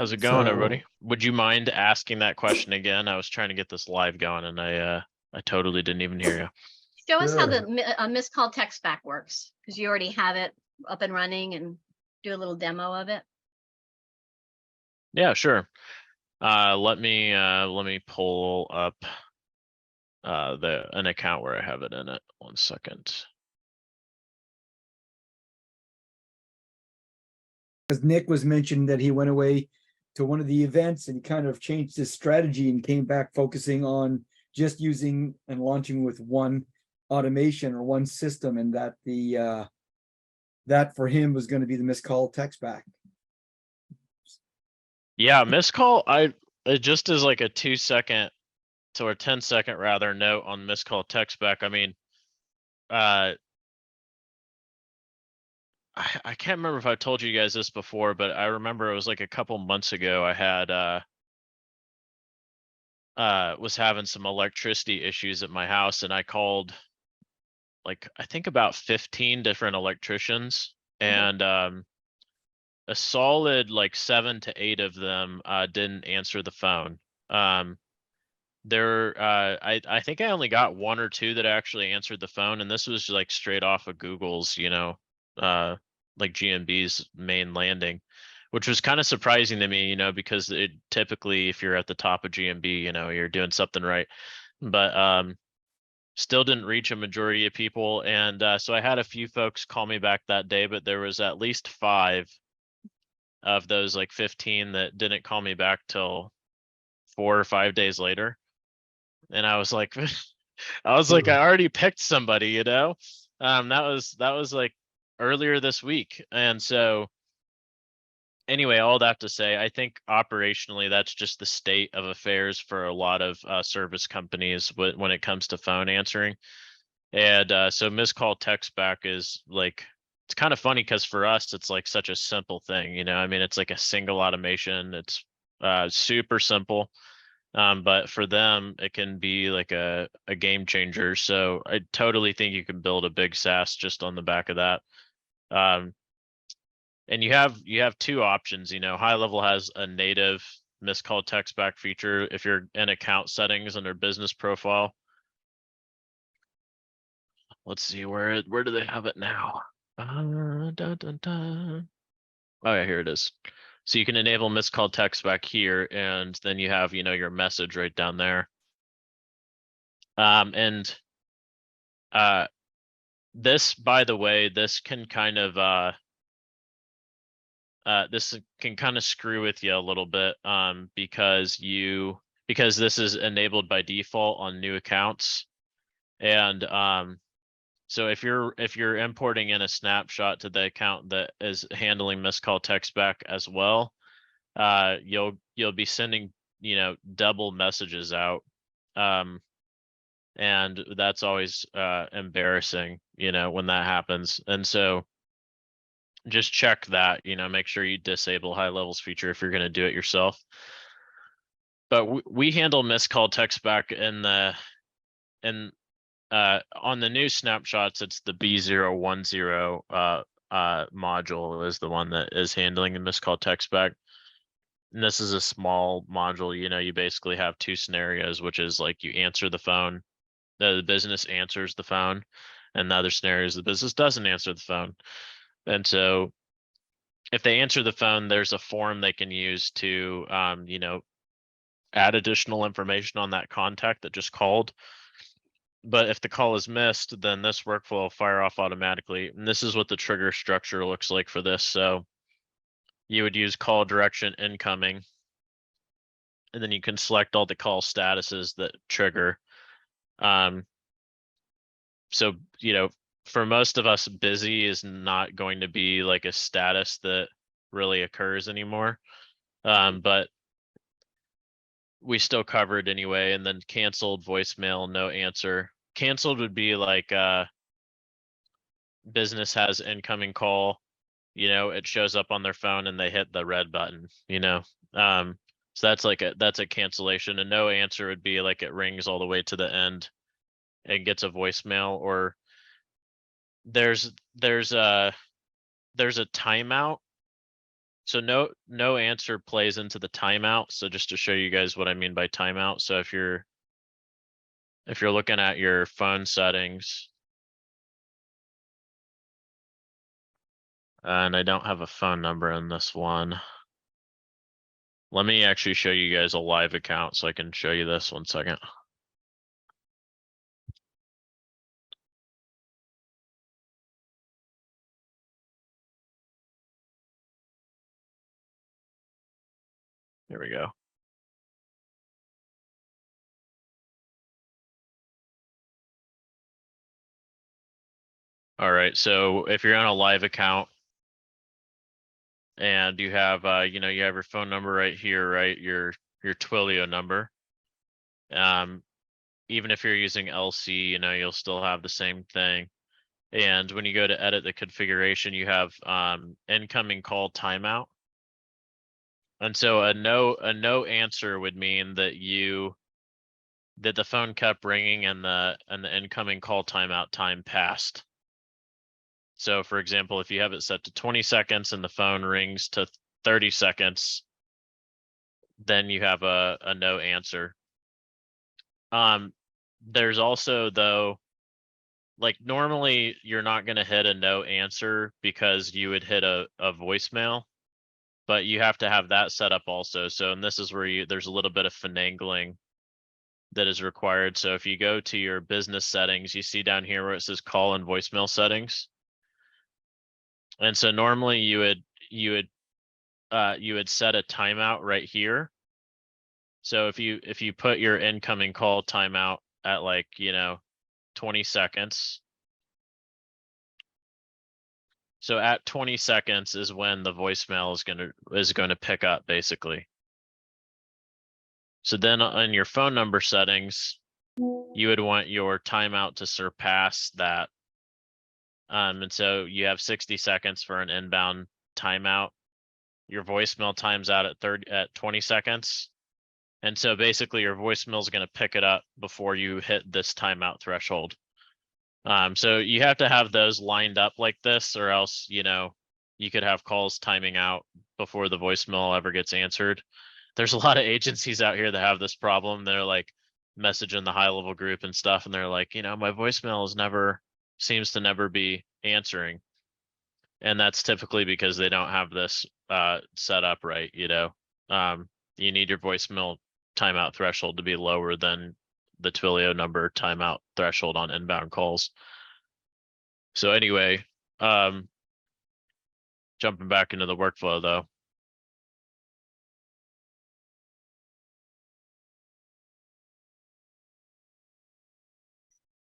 How's it going, everybody? So Would you mind asking that question again? I was trying to get this live going and I totally didn't even hear you. Show us how sure. the missed call text back works, because you already have it up and running, and do a little demo of it. Yeah, sure. Let me pull up an account where I have it in it. 1 second. As Nick was mentioning that he went away to one of the events and he kind of changed his strategy and came back focusing on just using and launching with one automation or one system, and that that for him was going to be the missed call text back. Yeah, missed call. It just is like a 2-second or 10-second rather note on missed call text back. I mean, I can't remember if I told you guys this before, but I remember it was like a couple months ago. I had was having some electricity issues at my house, and I called like I think about 15 different electricians, and a solid like 7 to 8 of them didn't answer the phone. I think I only got 1 or 2 that actually answered the phone, and this was like straight off of Google's, like GMB's main landing, which was kind of surprising to me, because it typically, if you're at the top of GMB, you're doing something right. But still didn't reach a majority of people. And so I had a few folks call me back that day, but there was at least 5 of those like 15 that didn't call me back till 4 or 5 days later. And I was like, I already picked somebody, that was like earlier this week. And so anyway, all that to say, I think operationally, that's just the state of affairs for a lot of service companies when it comes to phone answering. And so missed call text back is like, it's kind of funny because for us, it's like such a simple thing, I mean, it's like a single automation. It's super simple. But for them, it can be like a game changer. So I totally think you can build a big SaaS just on the back of that. And you have 2 options. HighLevel has a native missed call text back feature if you're in account settings under business profile. Let's see, where do they have it now? Oh yeah, here it is. So you can enable missed call text back here, and then you have your message right down there. And this, by the way, this can kind of screw with you a little bit, because this is enabled by default on new accounts. And so if you're importing in a snapshot to the account that is handling missed call text back as well, you'll be sending double messages out, and that's always embarrassing when that happens. And so just check that, make sure you disable HighLevel's feature if you're going to do it yourself. But we handle missed call text back on the new snapshots. It's the B010 module is the one that is handling the missed call text back. And this is a small module. You basically have 2 scenarios, which is like you answer the phone, the business answers the phone, and the other scenario is the business doesn't answer the phone. And so if they answer the phone, there's a form they can use to add additional information on that contact that just called. But if the call is missed, then this workflow will fire off automatically. And this is what the trigger structure looks like for this. So you would use call direction incoming, and then you can select all the call statuses that trigger. So, for most of us, busy is not going to be like a status that really occurs anymore. But we still cover it anyway. And then canceled, voicemail, no answer. Canceled would be like business has incoming call, it shows up on their phone and they hit the red button, so that's a cancellation. And no answer would be like it rings all the way to the end and gets a voicemail. Or there's a timeout. So no answer plays into the timeout. So just to show you guys what I mean by timeout. So if you're looking at your phone settings, and I don't have a phone number in this one. Let me actually show you guys a live account so I can show you this 1 second. There we go. All right, so if you're on a live account and you have you have your phone number right here, right? Your Twilio number. Even if you're using LC, you'll still have the same thing. And when you go to edit the configuration, you have incoming call timeout. And so a no answer would mean that the phone kept ringing and the incoming call timeout time passed. So for example, if you have it set to 20 seconds and the phone rings to 30 seconds, then you have a no answer. There's also, though, like normally you're not going to hit a no answer because you would hit a voicemail, but you have to have that set up also. So, and this is where there's a little bit of finagling that is required. So if you go to your business settings, you see down here where it says call and voicemail settings. And so normally you would set a timeout right here. So if you put your incoming call timeout at 20 seconds. So at 20 seconds is when the voicemail is going to pick up, basically. So then on your phone number settings, you would want your timeout to surpass that. And so you have 60 seconds for an inbound timeout. Your voicemail times out at 20 seconds. And so basically your voicemail is going to pick it up before you hit this timeout threshold. So you have to have those lined up like this, or else, you could have calls timing out before the voicemail ever gets answered. There's a lot of agencies out here that have this problem. They're like messaging the HighLevel group and stuff, and they're like, my voicemail seems to never be answering. And that's typically because they don't have this set up right. You need your voicemail timeout threshold to be lower than the Twilio number timeout threshold on inbound calls. So anyway, jumping back into the workflow though.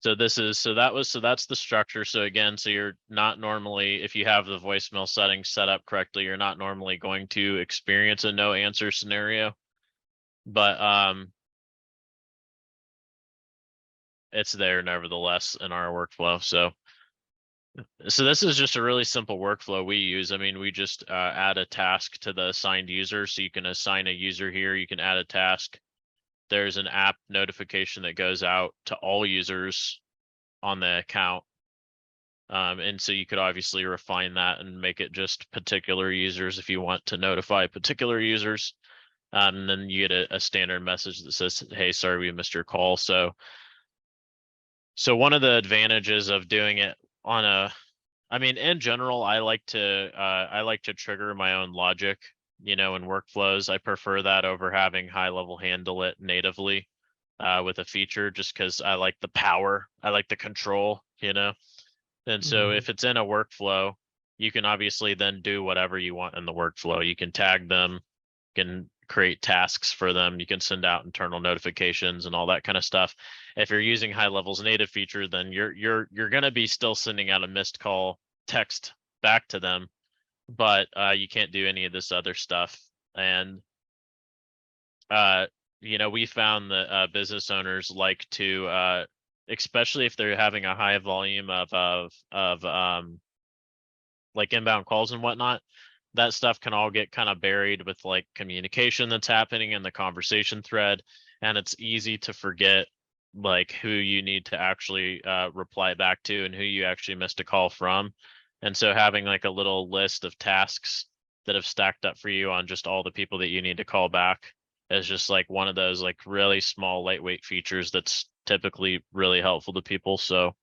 So that's the structure. So again, so you're not normally, if you have the voicemail settings set up correctly, you're not normally going to experience a no answer scenario, but it's there nevertheless in our workflow. So this is just a really simple workflow we use. I mean, we just add a task to the assigned user. So you can assign a user here, you can add a task. There's an app notification that goes out to all users on the account. And so you could obviously refine that and make it just particular users if you want to notify particular users. And then you get a standard message that says, hey, sorry, we missed your call. So one of the advantages of doing it in general, I like to trigger my own logic, in workflows. I prefer that over having HighLevel handle it natively with a feature, just because I like the power, I like the control, And so if it's in a workflow, you can obviously then do whatever you want in the workflow. You can tag them, you can create tasks for them, you can send out internal notifications and all that kind of stuff. If you're using HighLevel's native feature, then you're going to be still sending out a missed call text back to them, but you can't do any of this other stuff. And we found that business owners like to especially if they're having a high volume of like inbound calls and whatnot, that stuff can all get kind of buried with like communication that's happening in the conversation thread. And it's easy to forget like who you need to actually reply back to and who you actually missed a call from. And so having like a little list of tasks that have stacked up for you on just all the people that you need to call back is just like one of those like really small lightweight features that's typically really helpful to people. So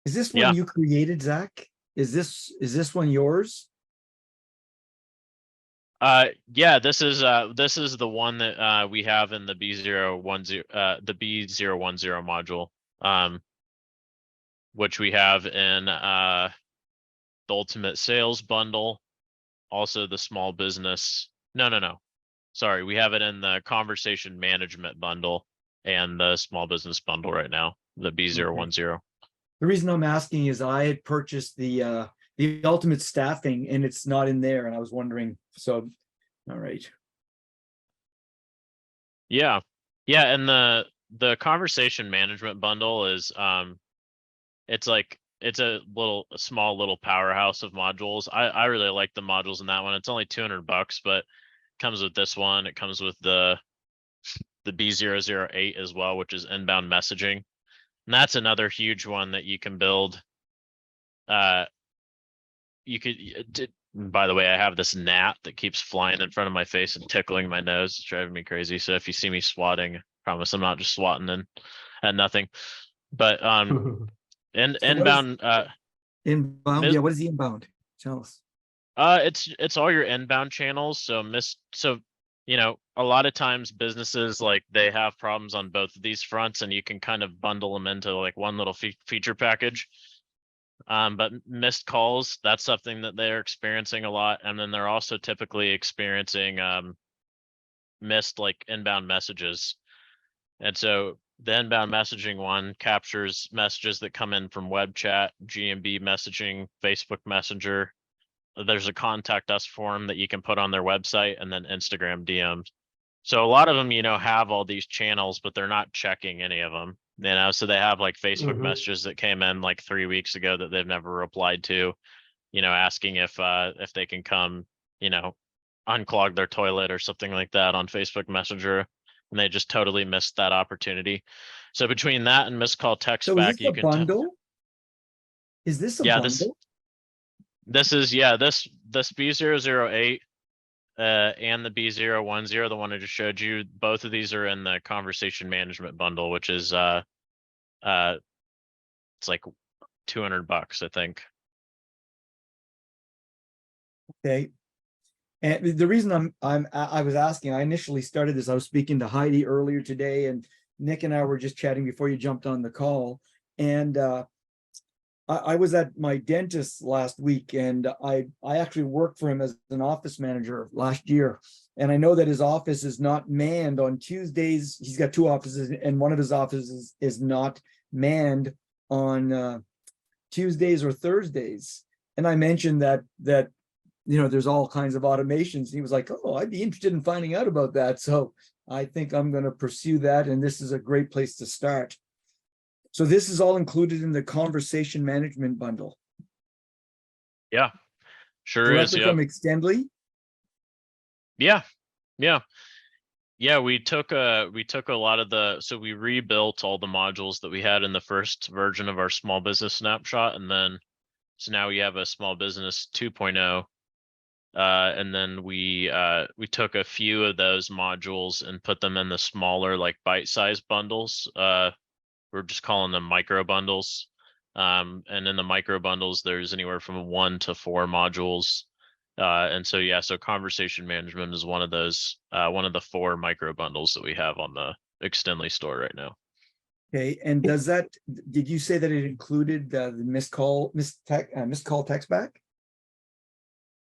Is this one yeah, you created, Zach? Is this one yours? yeah, this is the one that we have in the B010 the B010 module, which we have in the ultimate sales bundle, also the small business. No. Sorry, we have it in the conversation management bundle and the small business bundle right now, the B010. The reason I'm asking is I had purchased the ultimate staffing and it's not in there, and I was wondering. So, all right. Yeah. Yeah, and the conversation management bundle is it's like it's a small little powerhouse of modules. I really like the modules in that one. It's only $200, but it comes with this one. It comes with the B008 as well, which is inbound messaging. And that's another huge one that you can build. You could by the way, I have this gnat that keeps flying in front of my face and tickling my nose. It's driving me crazy. So if you see me swatting, I promise I'm not just swatting in at nothing. But So what is inbound inbound? Yeah, what is the inbound? Tell us. it's all your inbound channels. So a lot of times businesses like they have problems on both of these fronts, and you can kind of bundle them into like one little feature package. But missed calls, that's something that they're experiencing a lot, and then they're also typically experiencing missed like inbound messages. And so the inbound messaging one captures messages that come in from web chat, GMB messaging, Facebook Messenger. There's a contact us form that you can put on their website, and then Instagram DMs. So a lot of them, have all these channels, but they're not checking any of them. So they have like Facebook messages that came in like 3 weeks ago that they've never replied to, asking if they can come, unclog their toilet or something like that on Facebook Messenger, and they just totally missed that opportunity. So between that and missed call text So is back, this a you can tell. bundle? Is this a Yeah, bundle? this is this B008 and the B010, the one I just showed you, both of these are in the conversation management bundle, which is it's like $200, I think. Okay. And the reason I was asking, I initially started this, I was speaking to Heidi earlier today, and Nick and I were just chatting before you jumped on the call. And I was at my dentist last week, and I actually worked for him as an office manager last year. And I know that his office is not manned on Tuesdays. He's got two offices, and one of his offices is not manned on Tuesdays or Thursdays. And I mentioned that there's all kinds of automations. He was like, "Oh, I'd be interested in finding out about that." So I think I'm going to pursue that, and this is a great place to start. So this is all included in the conversation management bundle. Yeah, sure Directly is. from Yep. Extendly? Yeah. We took a lot of so we rebuilt all the modules that we had in the first version of our small business snapshot, and then so now we have a small business 2.0. And then we took a few of those modules and put them in the smaller, like bite-sized bundles. We're just calling them micro bundles. And in the micro bundles, there's anywhere from 1 to 4 modules. And so so conversation management is one of those, one of the 4 micro bundles that we have on the Extendly store right now. Okay, and did you say that it included the missed call text back?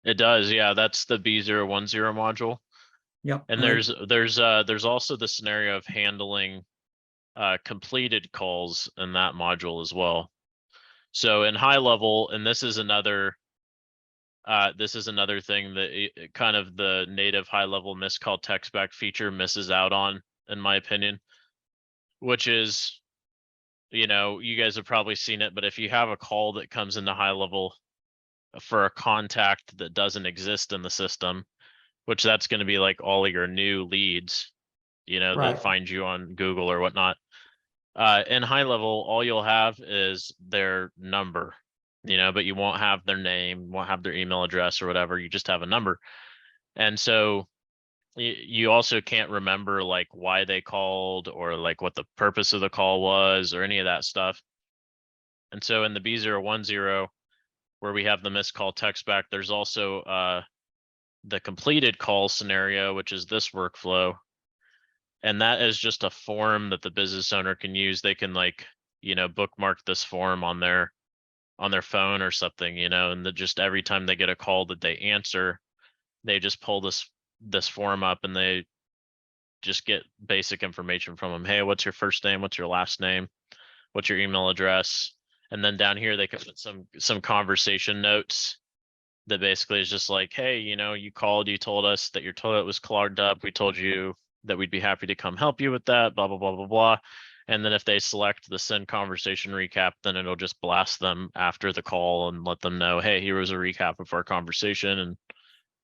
It does, yeah. That's the B010 module. Yep. And there's also the scenario of handling completed calls in that module as well. So in HighLevel, and this is another thing that kind of the native HighLevel missed call text back feature misses out on, in my opinion, which is, you guys have probably seen it, but if you have a call that comes into HighLevel for a contact that doesn't exist in the system, which that's going to be like all of your new leads, that find you on Google or whatnot. In HighLevel, all you'll have is their number, but you won't have their name, won't have their email address or whatever. You just have a number. And so you also can't remember like why they called or like what the purpose of the call was or any of that stuff. And so in the B010, where we have the missed call text back, there's also the completed call scenario, which is this workflow. And that is just a form that the business owner can use. They can like, bookmark this form on their phone or something, and just every time they get a call that they answer, they just pull this form up and they just get basic information from them. Hey, what's your first name? What's your last name? What's your email address? And then down here they can put some conversation notes that basically is just like, hey, you called, you told us that your toilet was clogged up. We told you that we'd be happy to come help you with that, blah, blah, blah, blah, blah. And then if they select the send conversation recap, then it'll just blast them after the call and let them know, hey, here was a recap of our conversation and,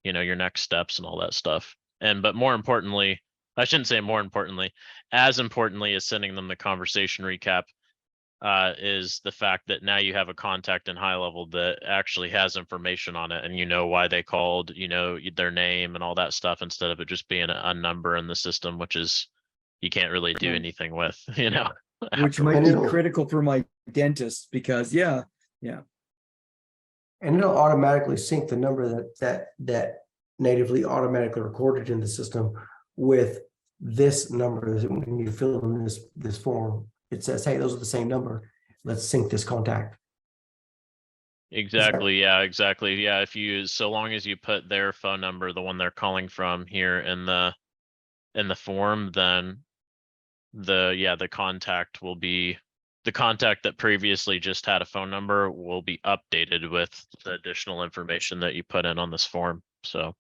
your next steps and all that stuff. But more importantly, I shouldn't say more importantly, as importantly as sending them the conversation recap, is the fact that now you have a contact in HighLevel that actually has information on it and you know why they called, their name and all that stuff, instead of it just being a number in the system, which is you can't really do anything with, Which might And be it'll- critical for my dentist because yeah. And it'll automatically sync the number that natively automatically recorded in the system with this number. When you fill in this form, it says, hey, those are the same number. Let's sync this contact. Exactly. Yeah, exactly. Yeah. So long as you put their phone number, the one they're calling from here in the form, then the contact will be the contact that previously just had a phone number will be updated with the additional information that you put in on this form. So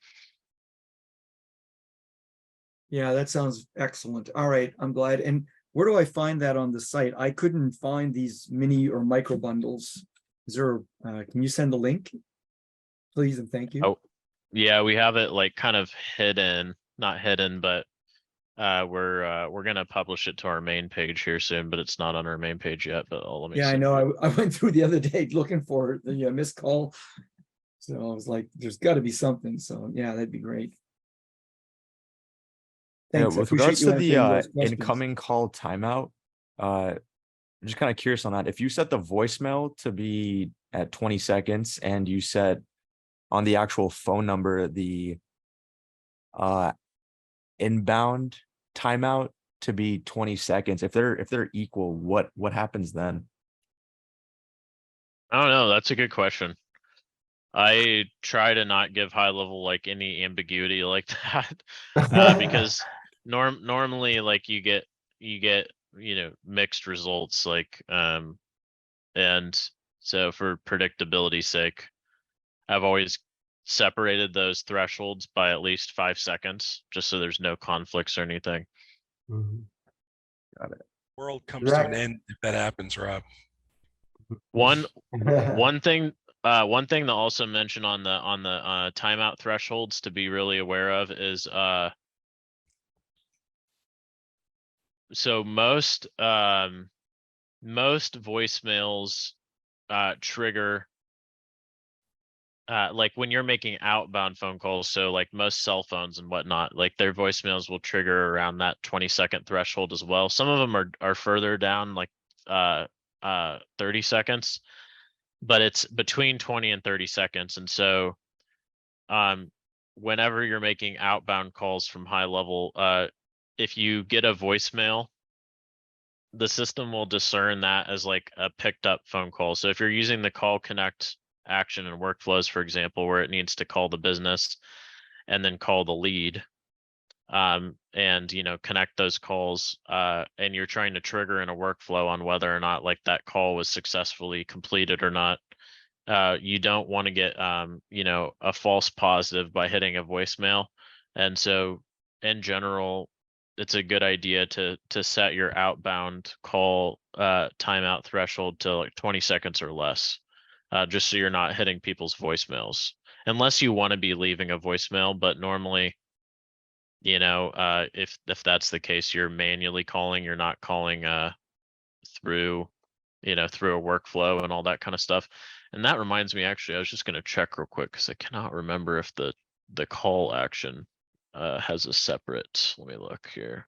Yeah, that sounds excellent. All right, I'm glad. And where do I find that on the site? I couldn't find these mini or micro bundles. Is there, can you send a link? Please and thank you. Oh, yeah, we have it like kind of hidden, not hidden, but we're gonna publish it to our main page here soon, but it's not on our main page yet. But let me Yeah, see. I know. I went through the other day looking for the missed call. So I was like, there's got to be something. So yeah, that'd be great. Thanks. I With appreciate regards you to answering the those questions. incoming call timeout, I'm just kind of curious on that. If you set the voicemail to be at 20 seconds and you set on the actual phone number the inbound timeout to be 20 seconds, if they're equal, what happens then? I don't know. That's a good question. I try to not give HighLevel like any ambiguity like that, because normally like you get mixed results, like and so for predictability's sake, I've always separated those thresholds by at least 5 seconds, just so there's no conflicts or anything. Mhm. World comes to an end if that happens, Rob. One thing to also mention on the timeout thresholds to be really aware of is so most voicemails trigger like when you're making outbound phone calls, so like most cell phones and whatnot, like their voicemails will trigger around that 20-second threshold as well. Some of them are further down, like 30 seconds, but it's between 20 and 30 seconds. And so whenever you're making outbound calls from HighLevel, if you get a voicemail, the system will discern that as like a picked up phone call. So if you're using the call connect action and workflows, for example, where it needs to call the business and then call the lead, and connect those calls, and you're trying to trigger in a workflow on whether or not like that call was successfully completed or not, you don't want to get a false positive by hitting a voicemail. And so in general, it's a good idea to set your outbound call timeout threshold to like 20 seconds or less, just so you're not hitting people's voicemails, unless you want to be leaving a voicemail. But normally, if that's the case, you're manually calling, you're not calling through through a workflow and all that kind of stuff. And that reminds me, actually, I was just going to check real quick because I cannot remember if the the call action has a separate, let me look here.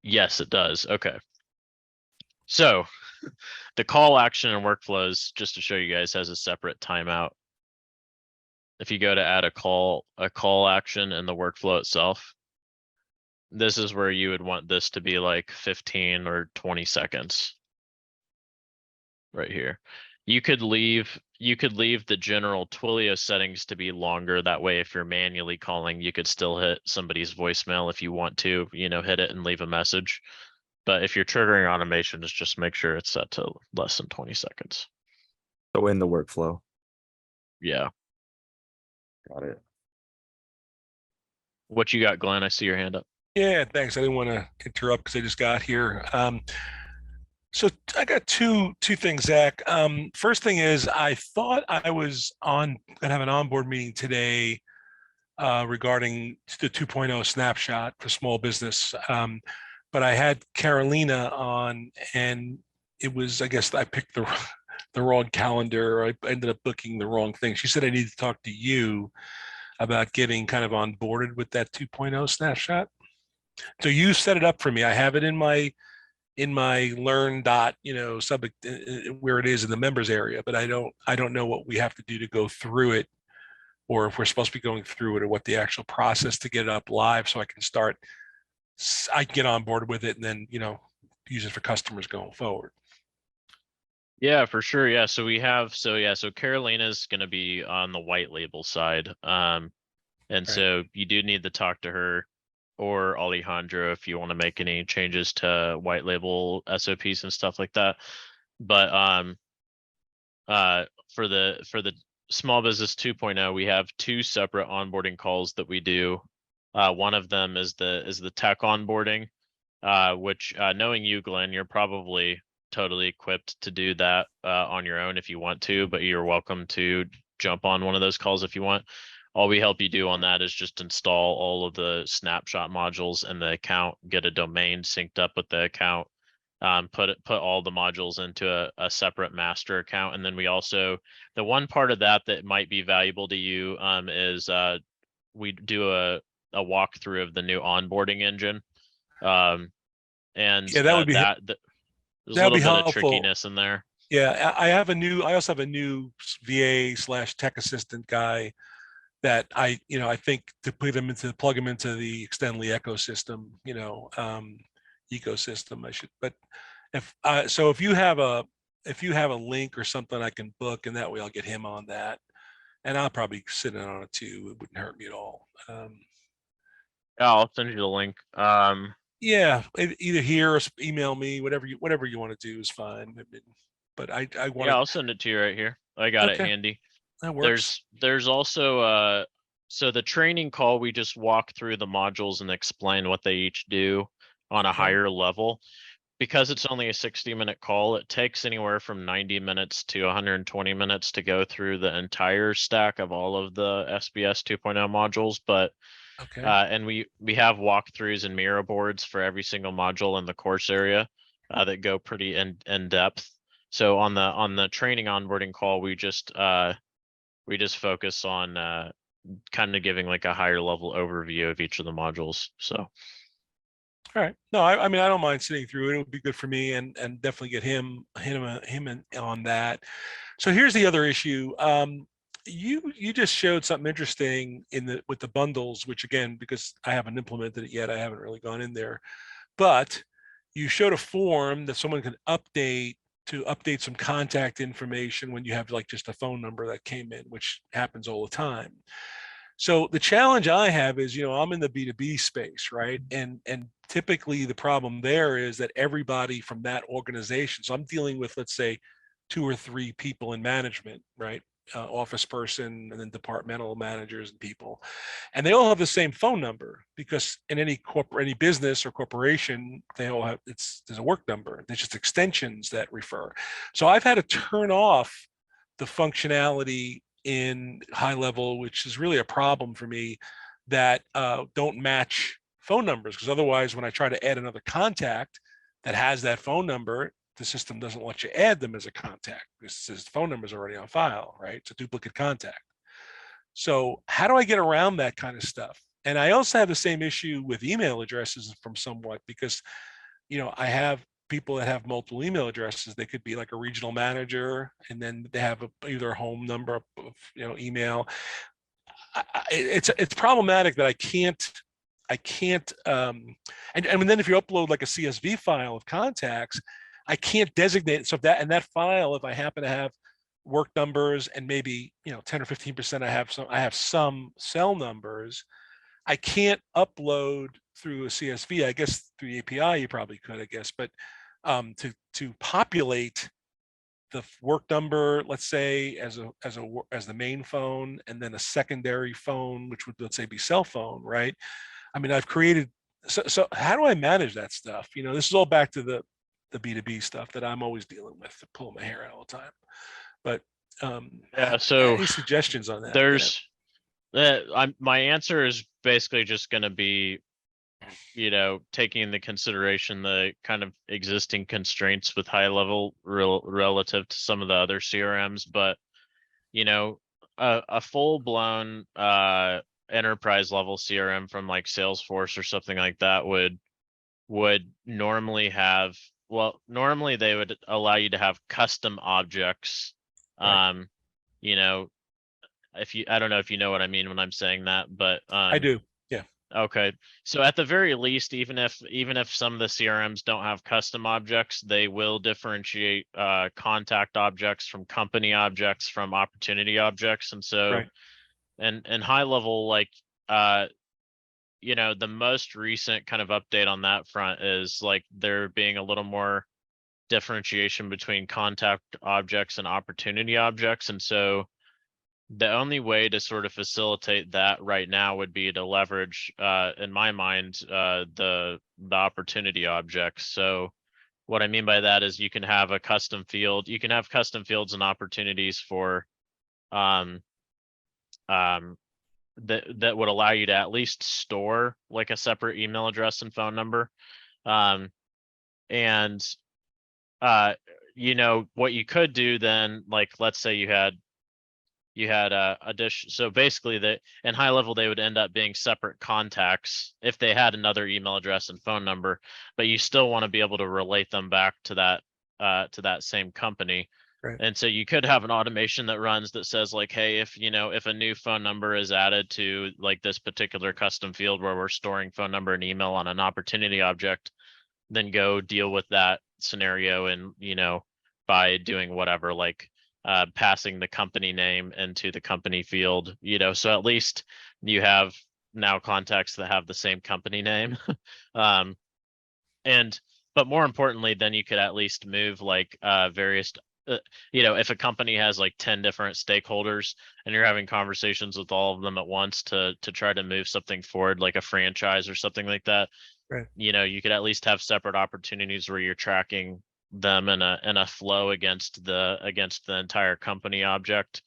Yes, it does. Okay. So the call action and workflows, just to show you guys, has a separate timeout. If you go to add a call action in the workflow itself, this is where you would want this to be like 15 or 20 seconds. Right here. You could leave the general Twilio settings to be longer. That way, if you're manually calling, you could still hit somebody's voicemail if you want to, hit it and leave a message. But if you're triggering automations, just make sure it's set to less than 20 seconds. So in the workflow. Yeah. Got it. What you got, Glenn? I see your hand up. Yeah, thanks. I didn't want to interrupt because I just got here. So I got two things, Zach. First thing is, I thought I was gonna have an onboard meeting today regarding the 2.0 snapshot for small business. But I had Carolina on, and it was, I guess I picked the wrong calendar. I ended up booking the wrong thing. She said I need to talk to you about getting kind of onboarded with that 2.0 snapshot. So you set it up for me. I have it in my learn dot, subject where it is in the members area, but I don't know what we have to do to go through it, or if we're supposed to be going through it, or what the actual process to get it up live so I can get on board with it and then, use it for customers going forward. Yeah, for sure. Yeah. So Carolina's going to be on the white label side. And Right. so you do need to talk to her or Alejandro if you want to make any changes to white label SOPs and stuff like that. But for the small business 2.0, we have two separate onboarding calls that we do. One of them is the tech onboarding, which knowing you, Glenn, you're probably totally equipped to do that on your own if you want to, but you're welcome to jump on one of those calls if you want. All we help you do on that is just install all of the snapshot modules in the account, get a domain synced up with the account, put all the modules into a separate master account. And then we also, the one part of that might be valuable to you is we do a walkthrough of the new onboarding engine. And Yeah, that would be there's a that'd little be bit of helpful. trickiness in there. Yeah, I also have a new VA/tech assistant guy that I think to plug him into the Extendly ecosystem, ecosystem. But if you have a link or something I can book, and that way I'll get him on that, and I'll probably sit in on it too. It wouldn't hurt me at all. Yeah, I'll send you the link. Yeah, either here or email me, whatever you want to do is fine. But I want Yeah, I'll send it to you right here. I got it Okay. handy. that works. There's also so the training call, we just walk through the modules and explain what they each do on a Okay. higher level. Because it's only a 60-minute call, it takes anywhere from 90 minutes to 120 minutes to go through the entire stack of all of the SBS 2.0 modules. But Okay. and we have walkthroughs and mirror boards for every single module in the course area that go pretty in depth. So on the training onboarding call, we just focus on kind of giving like a higher level overview of each of the modules. So All right. No, I mean, I don't mind sitting through it. It would be good for me, and definitely get him on that. So here's the other issue. You just showed something interesting with the bundles, which again, because I haven't implemented it yet, I haven't really gone in there. But you showed a form that someone can update to update some contact information when you have like just a phone number that came in, which happens all the time. So the challenge I have is, I'm in the B2B space, right? And typically the problem there is that everybody from that organization, so I'm dealing with, let's say, 2 or 3 people in management, right? Office person, and then departmental managers and people, and they all have the same phone number, because in any business or corporation, they all have, there's a work number. There's just extensions that refer. So I've had to turn off the functionality in HighLevel, which is really a problem for me, that don't match phone numbers, because otherwise when I try to add another contact that has that phone number, the system doesn't let you add them as a contact because the phone number is already on file, right? It's a duplicate contact. So how do I get around that kind of stuff? And I also have the same issue with email addresses from somewhat, because, I have people that have multiple email addresses. They could be like a regional manager, and then they have either a home number of, email. It's problematic that I can't and then if you upload like a CSV file of contacts, I can't designate. So if that file, if I happen to have work numbers and maybe 10 or 15% I have some cell numbers, I can't upload through a CSV. I guess through the API you probably could, I guess, but to populate the work number, let's say, as the main phone, and then a secondary phone, which would, let's say, be cell phone, right? I mean, I've created. So how do I manage that stuff? This is all back to the B2B stuff that I'm always dealing with, pulling my hair out all the time. But Yeah, so any suggestions on that? there's my answer is basically just going to be, taking into consideration the kind of existing constraints with HighLevel relative to some of the other CRMs, but a full blown enterprise level CRM from like Salesforce or something like that would normally have, normally they would allow you to have custom objects. Right. I don't know if you know what I mean when I'm saying that, but I do. Yeah. Okay. So at the very least, even if some of the CRMs don't have custom objects, they will differentiate contact objects from company objects from opportunity objects. And so Right. and HighLevel, like the most recent kind of update on that front is like there being a little more differentiation between contact objects and opportunity objects. And so the only way to sort of facilitate that right now would be to leverage, in my mind, the opportunity objects. So what I mean by that is you can have a custom field. You can have custom fields and opportunities for that would allow you to at least store like a separate email address and phone number. And what you could do then, like let's say you had a dish. So basically in HighLevel, they would end up being separate contacts if they had another email address and phone number, but you still want to be able to relate them back to that same company. Right. And so you could have an automation that runs that says like, hey, if a new phone number is added to like this particular custom field where we're storing phone number and email on an opportunity object, then go deal with that scenario and by doing whatever, like passing the company name into the company field, so at least you have now contacts that have the same company name. But more importantly, then you could at least move like various, if a company has like 10 different stakeholders and you're having conversations with all of them at once to try to move something forward, like a franchise or something like that, Right. You could at least have separate opportunities where you're tracking them in a flow against the entire company object.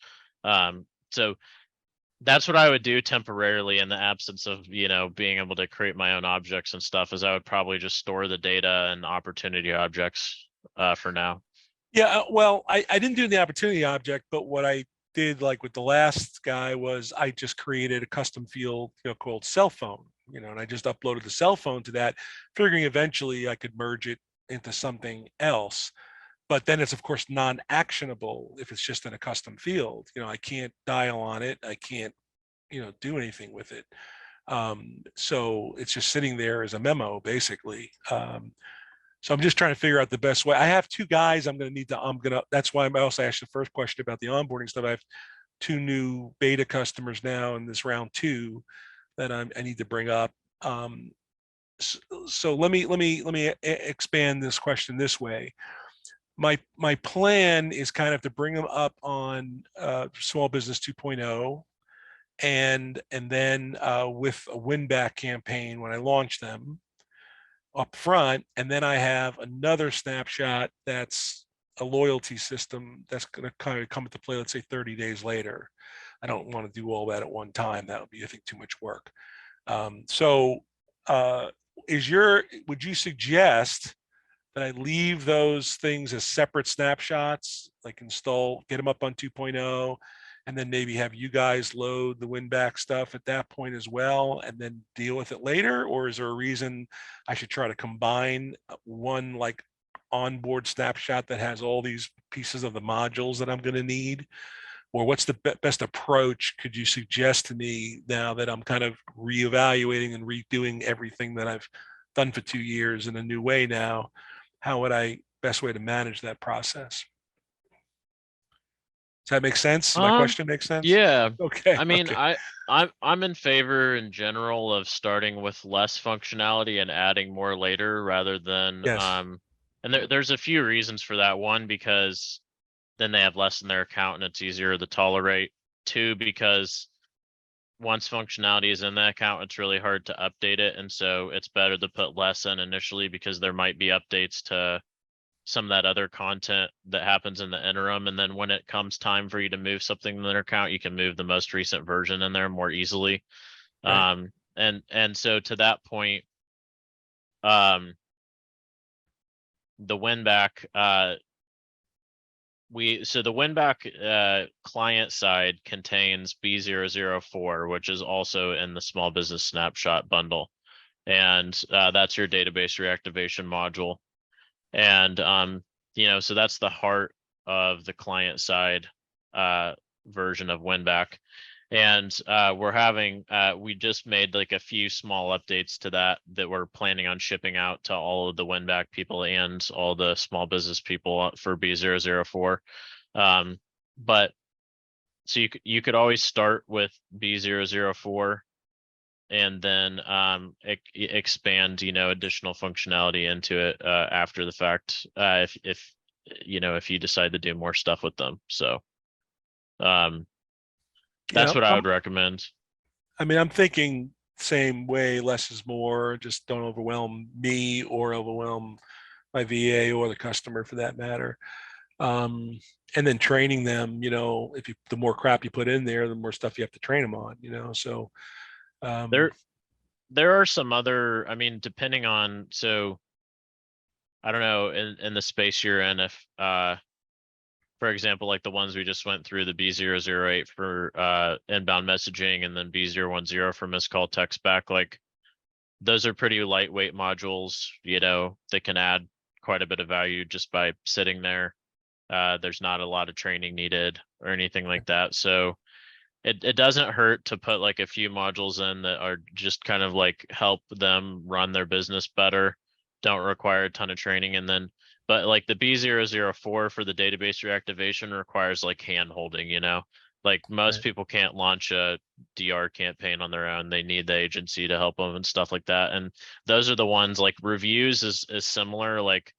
So that's what I would do temporarily in the absence of being able to create my own objects and stuff, is I would probably just store the data and opportunity objects for now. Yeah. Well, I didn't do the opportunity object, but what I did, like with the last guy, was I just created a custom field called cell phone, and I just uploaded the cell phone to that, figuring eventually I could merge it into something else. But then it's of course non-actionable if it's just in a custom field. I can't dial on it. I can't, do anything with it. So it's just sitting there as a memo, basically. So I'm just trying to figure out the best way. I have two guys that's why I also asked the first question about the onboarding stuff. I have two new beta customers now in this round 2 that I need to bring up. So let me expand this question this way. My plan is kind of to bring them up on Small Business 2.0, and then with a win back campaign when I launch them up front, and then I have another snapshot that's a loyalty system that's going to kind of come into play, let's say 30 days later. I don't want to do all that at one time. That would be, I think, too much work. Would you suggest that I leave those things as separate snapshots, like get them up on 2.0, and then maybe have you guys load the win back stuff at that point as well, and then deal with it later? Or is there a reason I should try to combine one like onboard snapshot that has all these pieces of the modules that I'm going to need? Or what's the best approach could you suggest to me now that I'm kind of reevaluating and redoing everything that I've done for 2 years in a new way now? How would I best way to manage that process? Does that make sense? My question makes sense? Yeah. Okay. I mean, Okay. I'm in favor in general of starting with less functionality and adding more later rather than Yes. and there's a few reasons for that. One, because then they have less in their account and it's easier to tolerate. Two, because once functionality is in the account, it's really hard to update it. And so it's better to put less in initially because there might be updates to some of that other content that happens in the interim. And then when it comes time for you to move something in their account, you can move the most recent version in there more easily. Right. And so to that point, the win back, the win back client side contains B004, which is also in the small business snapshot bundle. And that's your database reactivation module. And so that's the heart of the client side version of Winback. And we just made like a few small updates to that we're planning on shipping out to all of the Winback people and all the small business people for B004. But so you could always start with B004 and then expand additional functionality into it after the fact if you decide to do more stuff with them. So that's Yeah. what I would recommend. I mean, I'm thinking same way, less is more. Just don't overwhelm me or overwhelm my VA or the customer for that matter. And then training them, the more crap you put in there, the more stuff you have to train them on, so. There are some other, I mean, depending on, so I don't know, in the space you're in, if for example, like the ones we just went through, the B008 for inbound messaging and then B010 for missed call text back, like those are pretty lightweight modules, that can add quite a bit of value just by sitting there. There's not a lot of training needed or anything like that. So it doesn't hurt to put like a few modules in that are just kind of like help them run their business better, don't require a ton of training. And then, but like the B004 for the database reactivation requires like hand holding, like most Right. people can't launch a DR campaign on their own. They need the agency to help them and stuff like that. And those are the ones like reviews is similar. Like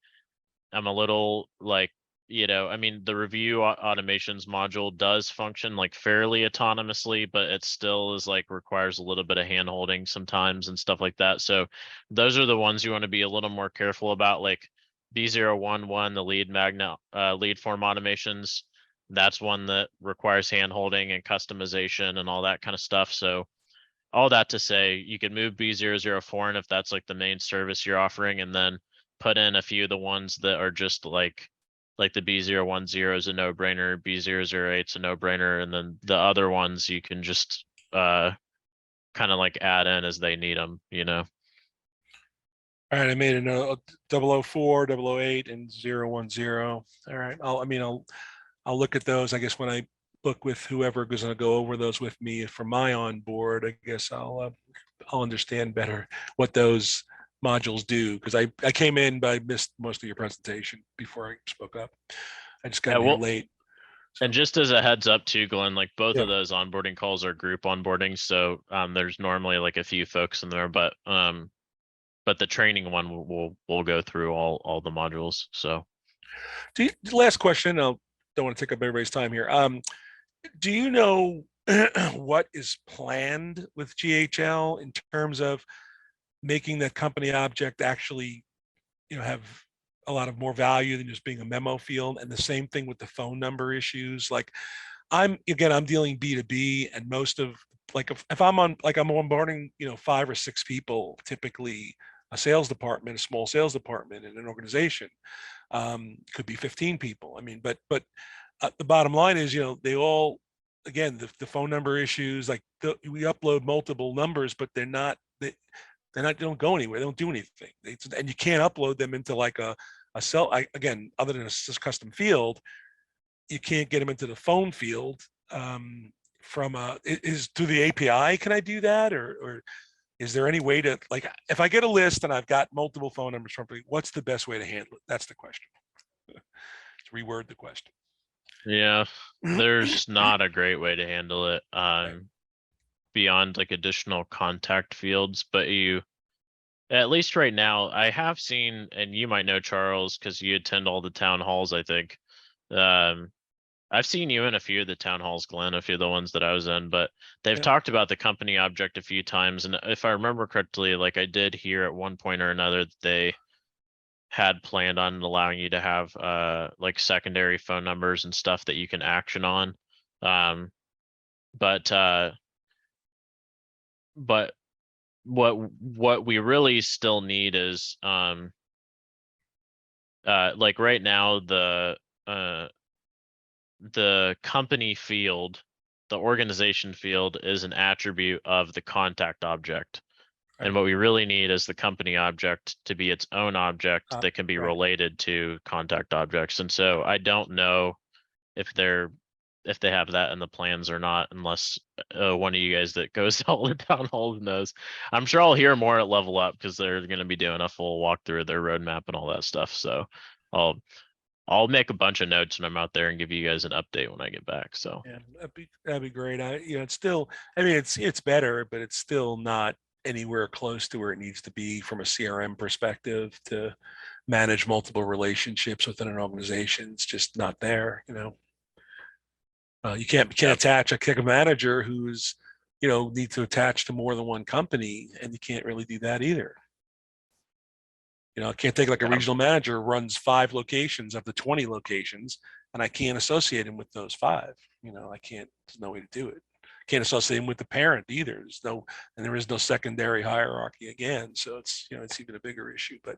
I'm a little like, I mean, the review automations module does function like fairly autonomously, but it still is like requires a little bit of hand holding sometimes and stuff like that. So those are the ones you want to be a little more careful about, like B011, the lead magnet, lead form automations. That's one that requires hand holding and customization and all that kind of stuff. So all that to say, you could move B004, and if that's like the main service you're offering, and then put in a few of the ones that are just like the B010 is a no-brainer, B008 is a no-brainer, and then the other ones you can just kind of like add in as they need them, All right, I made a note, 004, 008, and 010. All right, I'll look at those. I guess when I book with whoever is going to go over those with me for my onboard, I guess I'll understand better what those modules do, because I came in, but I missed most of your presentation before I spoke up. I just got here late. And just as a heads up too, Glenn, like both Yeah. of those onboarding calls are group onboarding. So there's normally like a few folks in there, but the training one will go through all the modules. So Last question. I don't want to take up everybody's time here. Do you know what is planned with GHL in terms of making that company object actually, have a lot of more value than just being a memo field? And the same thing with the phone number issues. Like I'm dealing B2B, and most of, like, if I'm onboarding, 5 or 6 people, typically a sales department, a small sales department in an organization, could be 15 people. I mean, but the bottom line is, they all again, the phone number issues, like we upload multiple numbers, but they're not, they don't go anywhere. They don't do anything. And you can't upload them into like a again, other than a custom field, you can't get them into the phone field from is through the API. Can I do that? Or is there any way to, like, if I get a list and I've got multiple phone numbers from, what's the best way to handle it? That's the question. To reword the question. Yeah, there's not a great way to handle it beyond like additional contact fields, but at least right now, I have seen, and you might know Charles because you attend all the town halls, I think. I've seen you in a few of the town halls, Glenn, a few of the ones that I was in, but they've Yeah. talked about the company object a few times. And if I remember correctly, like I did hear at one point or another that they had planned on allowing you to have like secondary phone numbers and stuff that you can action on. But what we really still need is like right now the company field, the organization field is an attribute of the contact object. And Right. what we really need is the company object to be its own object that can be Right. related to contact objects. And so I don't know if they have that in the plans or not, unless one of you guys that goes to all the town halls knows. I'm sure I'll hear more at Level Up because they're going to be doing a full walkthrough of their roadmap and all that stuff. So I'll make a bunch of notes when I'm out there and give you guys an update when I get back. So Yeah, that'd be great. It's still, I mean, it's better, but it's still not anywhere close to where it needs to be from a CRM perspective to manage multiple relationships within an organization. It's just not there, you can't Yep. attach a manager who's, need to attach to more than one company, and you can't really do that either. I can't take like a Yep. regional manager runs 5 locations of the 20 locations, and I can't associate him with those 5. I can't, there's no way to do it. Can't associate him with the parent either. There is no secondary hierarchy again. So it's, it's even a bigger issue, but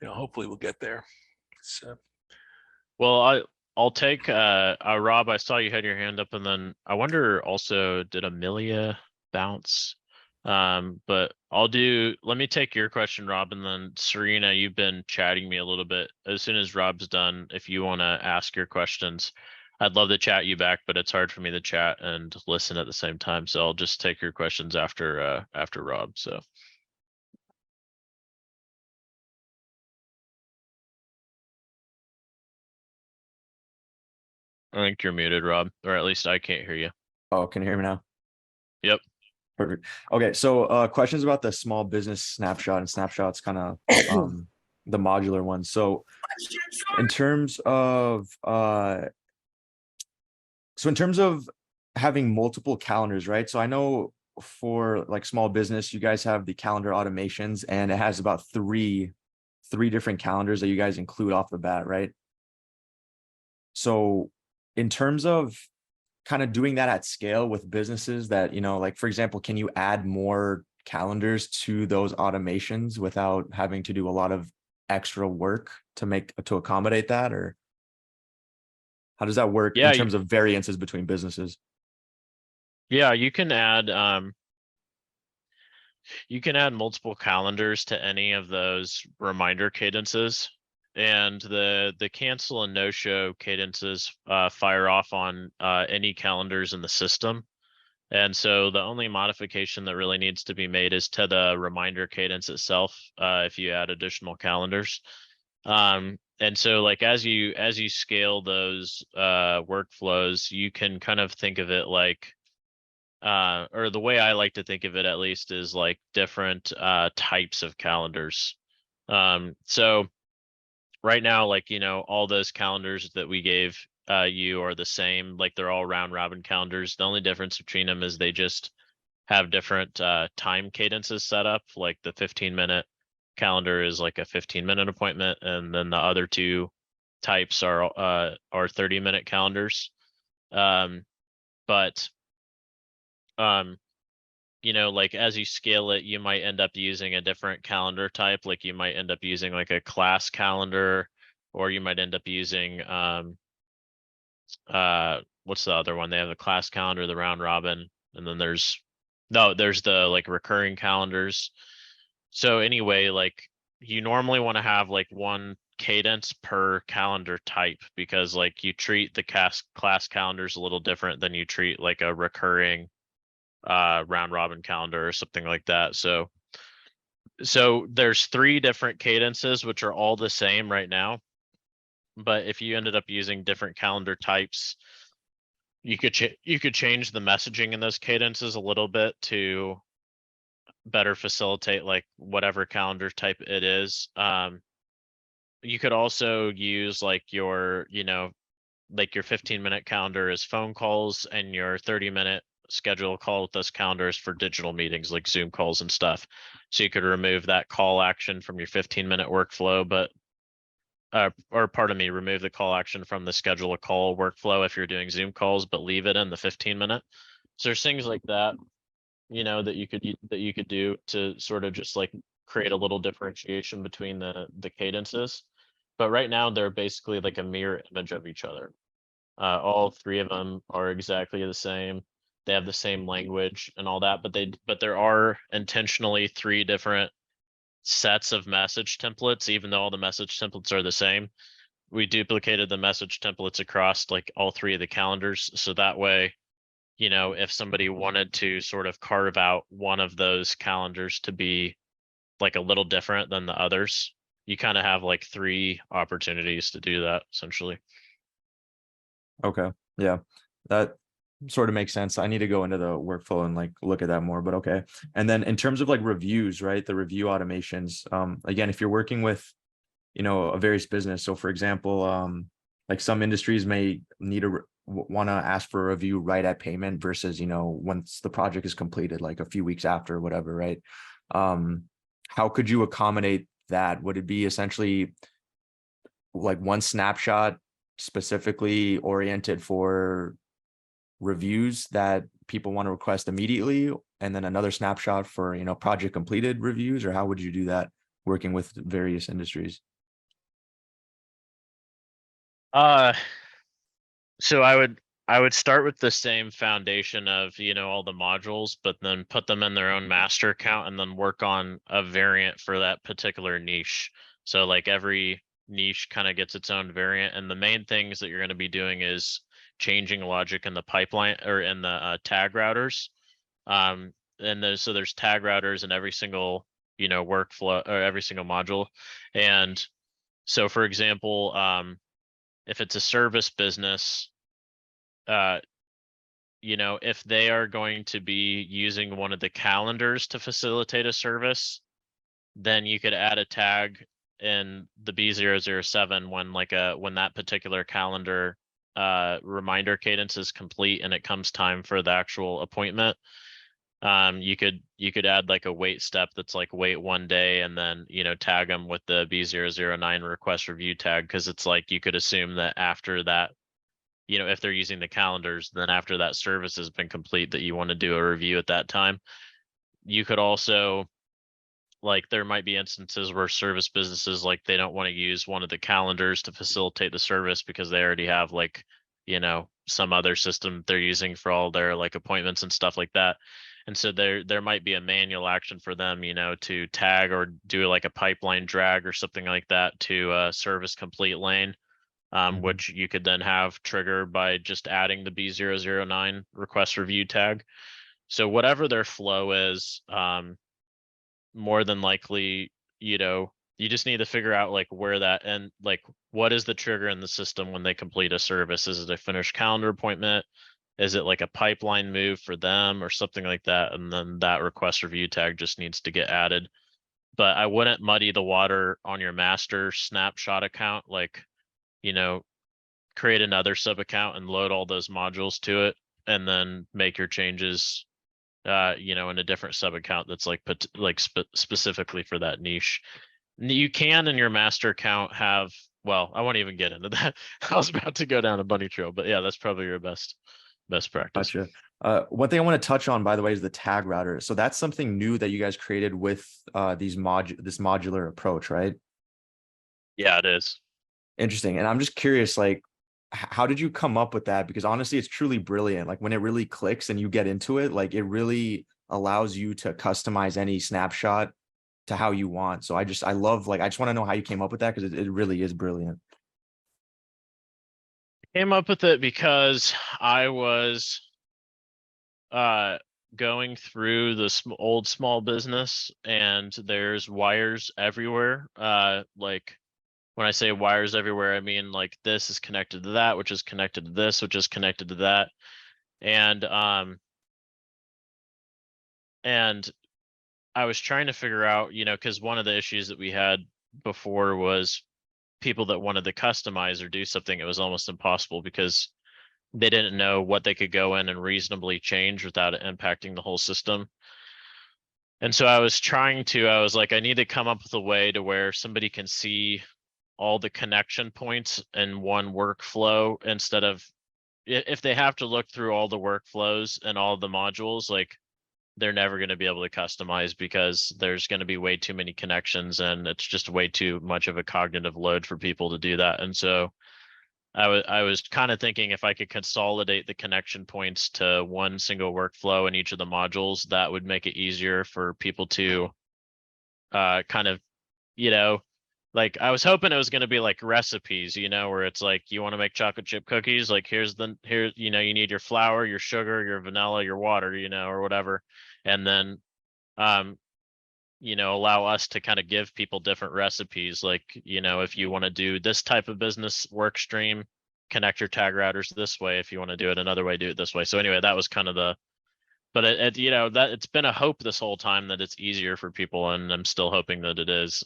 hopefully we'll get there. So. Well, I'll take Rob, I saw you had your hand up, and then I wonder also, did Amelia bounce? But let me take your question, Rob, and then Serena, you've been chatting me a little bit. As soon as Rob's done, if you want to ask your questions, I'd love to chat you back, but it's hard for me to chat and listen at the same time. So I'll just take your questions after Rob. So. I think you're muted, Rob, or at least I can't hear you. Oh, can you hear me now? Yep. Perfect. Okay, so questions about the small business snapshot, and snapshot's kind of the modular one. So in terms of having multiple calendars, right? So I know for like small business, you guys have the calendar automations, and it has about three different calendars that you guys include off the bat, right? So in terms of kind of doing that at scale with businesses that, like, for example, can you add more calendars to those automations without having to do a lot of extra work to accommodate that? Or how does that work in terms of variances between businesses? Yeah, you can add multiple calendars to any of those reminder cadences. And the cancel and no show cadences fire off on any calendars in the system. And so the only modification that really needs to be made is to the reminder cadence itself if you add additional calendars. And so like as you scale those workflows, you can kind of think of it like or the way I like to think of it at least is like different types of calendars. So right now, like, all those calendars that we gave you are the same, like they're all round robin calendars. The only difference between them is they just have different time cadences set up. Like the 15-minute calendar is like a 15-minute appointment, and then the other 2 types are 30-minute calendars. But like as you scale it, you might end up using a different calendar type. Like you might end up using like a class calendar, or you might end up using what's the other one? They have the class calendar, the round robin, and then there's the like recurring calendars. So anyway, like you normally want to have like one cadence per calendar type, because like you treat the class calendars a little different than you treat like a recurring round robin calendar or something like that. So there's 3 different cadences which are all the same right now. But if you ended up using different calendar types, you could change the messaging in those cadences a little bit to better facilitate like whatever calendar type it is. You could also use like your, like your 15-minute calendar is phone calls, and your 30-minute schedule call with those calendars for digital meetings like Zoom calls and stuff. So you could remove that call action from your 15-minute workflow, but or pardon me, remove the call action from the schedule a call workflow if you're doing Zoom calls, but leave it in the 15-minute. So there's things like that, that you could do to sort of just like create a little differentiation between the cadences. But right now they're basically like a mirror image of each other. All 3 of them are exactly the same. They have the same language and all that, but there are intentionally 3 different sets of message templates, even though all the message templates are the same. We duplicated the message templates across like all 3 of the calendars. So that way, if somebody wanted to sort of carve out one of those calendars to be like a little different than the others, you kind of have like 3 opportunities to do that essentially. Okay. Yeah. That sort of makes sense. I need to go into the workflow and like look at that more, but okay. And then in terms of like reviews, right? The review automations. Again, if you're working with, a various business. So for example, like some industries may need to want to ask for a review right at payment versus, once the project is completed, like a few weeks after or whatever, right? How could you accommodate that? Would it be essentially like one snapshot specifically oriented for reviews that people want to request immediately, and then another snapshot for project completed reviews? Or how would you do that working with various industries? So I would start with the same foundation of all the modules, but then put them in their own master account and then work on a variant for that particular niche. So like every niche kind of gets its own variant, and the main things that you're going to be doing is changing logic in the pipeline or in the tag routers. And there's tag routers in every single workflow or every single module. And so for example, if it's a service business, if they are going to be using one of the calendars to facilitate a service, then you could add a tag in the B007 when that particular calendar reminder cadence is complete and it comes time for the actual appointment. You could add like a wait step that's like wait 1 day and then tag them with the B009 request review tag, because it's like you could assume that after that, if they're using the calendars, then after that service has been complete, that you want to do a review at that time. You could also, like, there might be instances where service businesses, like, they don't want to use one of the calendars to facilitate the service because they already have like, some other system they're using for all their like appointments and stuff like that. And so there might be a manual action for them, to tag or do like a pipeline drag or something like that to a service complete lane. Which you could then have trigger by just adding the B009 request review tag. So whatever their flow is, more than likely, you just need to figure out like where that, and like what is the trigger in the system when they complete a service? Is it a finished calendar appointment? Is it like a pipeline move for them or something like that? And then that request review tag just needs to get added. But I wouldn't muddy the water on your master snapshot account. Like, create another sub account and load all those modules to it, and then make your changes, in a different sub account that's like specifically for that niche. You can in your master account have, well, I won't even get into that. I was about to go down a bunny trail, but yeah, that's probably your best practice. Gotcha. One thing I want to touch on, by the way, is the tag router. So that's something new that you guys created with this modular approach, right? Yeah, it is. Interesting. And I'm just curious, like, how did you come up with that? Because honestly, it's truly brilliant. Like when it really clicks and you get into it, like it really allows you to customize any snapshot to how you want. So I love, like, I just want to know how you came up with that, because it really is brilliant. Came up with it because I was going through the old small business, and there's wires everywhere. Like when I say wires everywhere, I mean like this is connected to that, which is connected to this, which is connected to that. And I was trying to figure out, because one of the issues that we had before was people that wanted to customize or do something, it was almost impossible because they didn't know what they could go in and reasonably change without it impacting the whole system. And so I was like, I need to come up with a way to where somebody can see all the connection points in one workflow, instead of if they have to look through all the workflows and all the modules, like they're never going to be able to customize because there's going to be way too many connections, and it's just way too much of a cognitive load for people to do that. And so I was kind of thinking if I could consolidate the connection points to one single workflow in each of the modules, that would make it easier for people to kind of, like I was hoping it was going to be like recipes, where it's like you want to make chocolate chip cookies, like here, you need your flour, your sugar, your vanilla, your water, or whatever. And then allow us to kind of give people different recipes. Like, if you want to do this type of business work stream, connect your tag routers this way. If you want to do it another way, do it this way. So anyway, that was kind of but that it's been a hope this whole time that it's easier for people, and I'm still hoping that it is.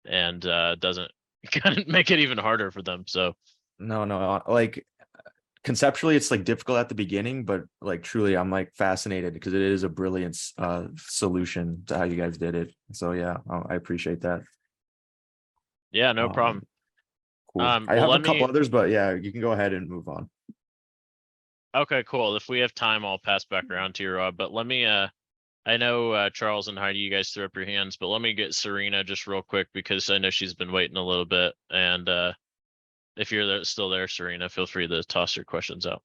And doesn't kind of make it even harder for them. So No, like conceptually it's like difficult at the beginning, but like truly I'm like fascinated because it is a brilliant solution to how you guys did it. So yeah, I appreciate that. yeah, no problem. Cool. I well, have a let couple me others, but yeah, you can go ahead and move on. Okay, cool. If we have time, I'll pass back around to you, Rob. But let me I know Charles and Heidi, you guys threw up your hands, but let me get Serena just real quick because I know she's been waiting a little bit. And if you're still there, Serena, feel free to toss your questions out.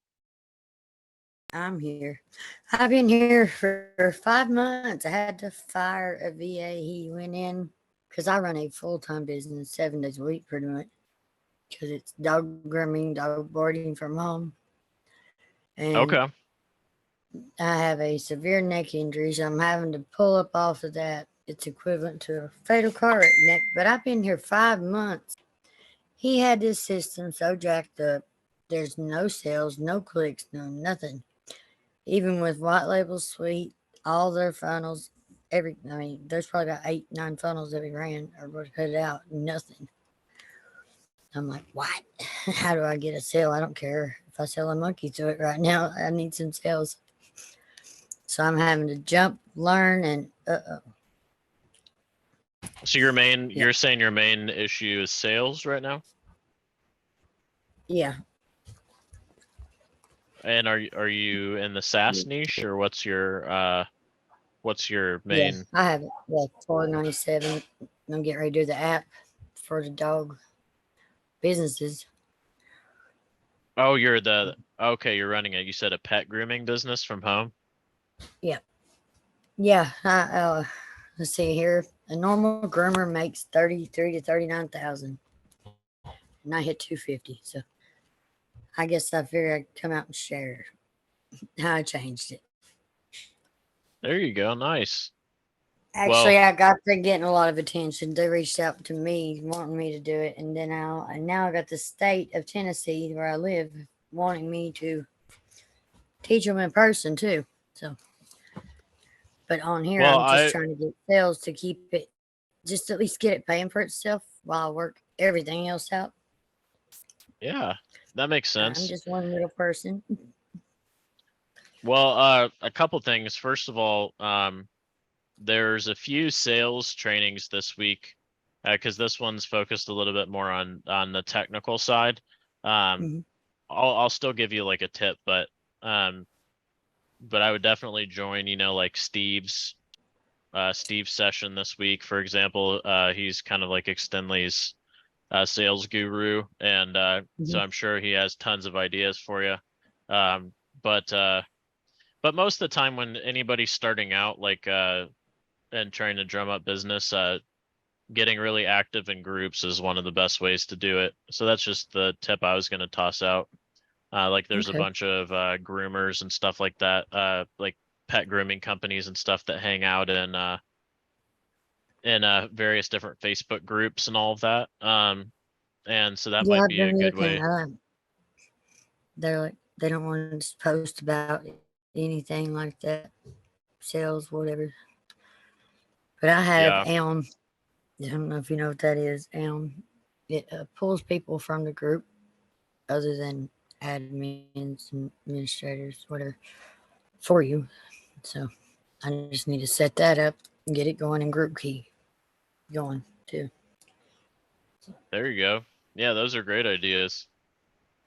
I'm here. I've been here for 5 months. I had to fire a VA. He went in because I run a full-time business 7 days a week pretty much, because it's dog grooming, dog boarding from home. And Okay. I have a severe neck injury, so I'm having to pull up off of that. It's equivalent to a fatal car wreck neck, but I've been here 5 months. He had this system so jacked up. There's no sales, no clicks, no nothing. Even with HighLevel Suite, all their funnels, there's probably about 8, 9 funnels that we ran or was put out, nothing. I'm like, what? How do I get a sale? I don't care if I sell a monkey to it right now. I need some sales. So I'm having to jump, learn, and So you're saying your main issue is sales right now? yeah. And are you in the SaaS niche, or what's your main? Yeah, I have it. Yeah, $4.97. I'm getting ready to do the app for the dog businesses. Oh, okay, you're running you said a pet grooming business from home? Yeah. Let's see here. A normal groomer makes 33 to 39,000, and I hit 250. So I guess I figured I'd come out and share how I changed it. There you go. Nice. Actually, I got to getting a lot of attention. They reached out to me wanting me to do it, and then now I got the state of Tennessee where I live wanting me to teach them in person too. So, but on here, I'm just trying to get sales to keep it, just at least get it paying for itself while I work everything else out. Yeah, that makes sense. I'm just one little person. Well, a couple things. First of all, there's a few sales trainings this week, because this one's focused a little bit more on the technical side. I'll still give you like a tip, but I would definitely join, like Steve's session this week, for example. He's kind of like Extendly's sales guru, and so Mhm. I'm sure he has tons of ideas for you. Um, but most of the time when anybody's starting out, like and trying to drum up business, getting really active in groups is one of the best ways to do it. So that's just the tip I was going to toss out. Like there's a Okay. bunch of groomers and stuff like that, like pet grooming companies and stuff that hang out in various different Facebook groups and all of that. And so that Yeah, might I've be a been good looking. way. They're like they don't want to post about anything like that, sales, whatever. But I have Yeah. Elm. I don't know if you know what that is. Elm. It pulls people from the group, other than admins, administrators, whatever, for you. So I just need to set that up and get it going in group key going too. There you go. Yeah, those are great ideas.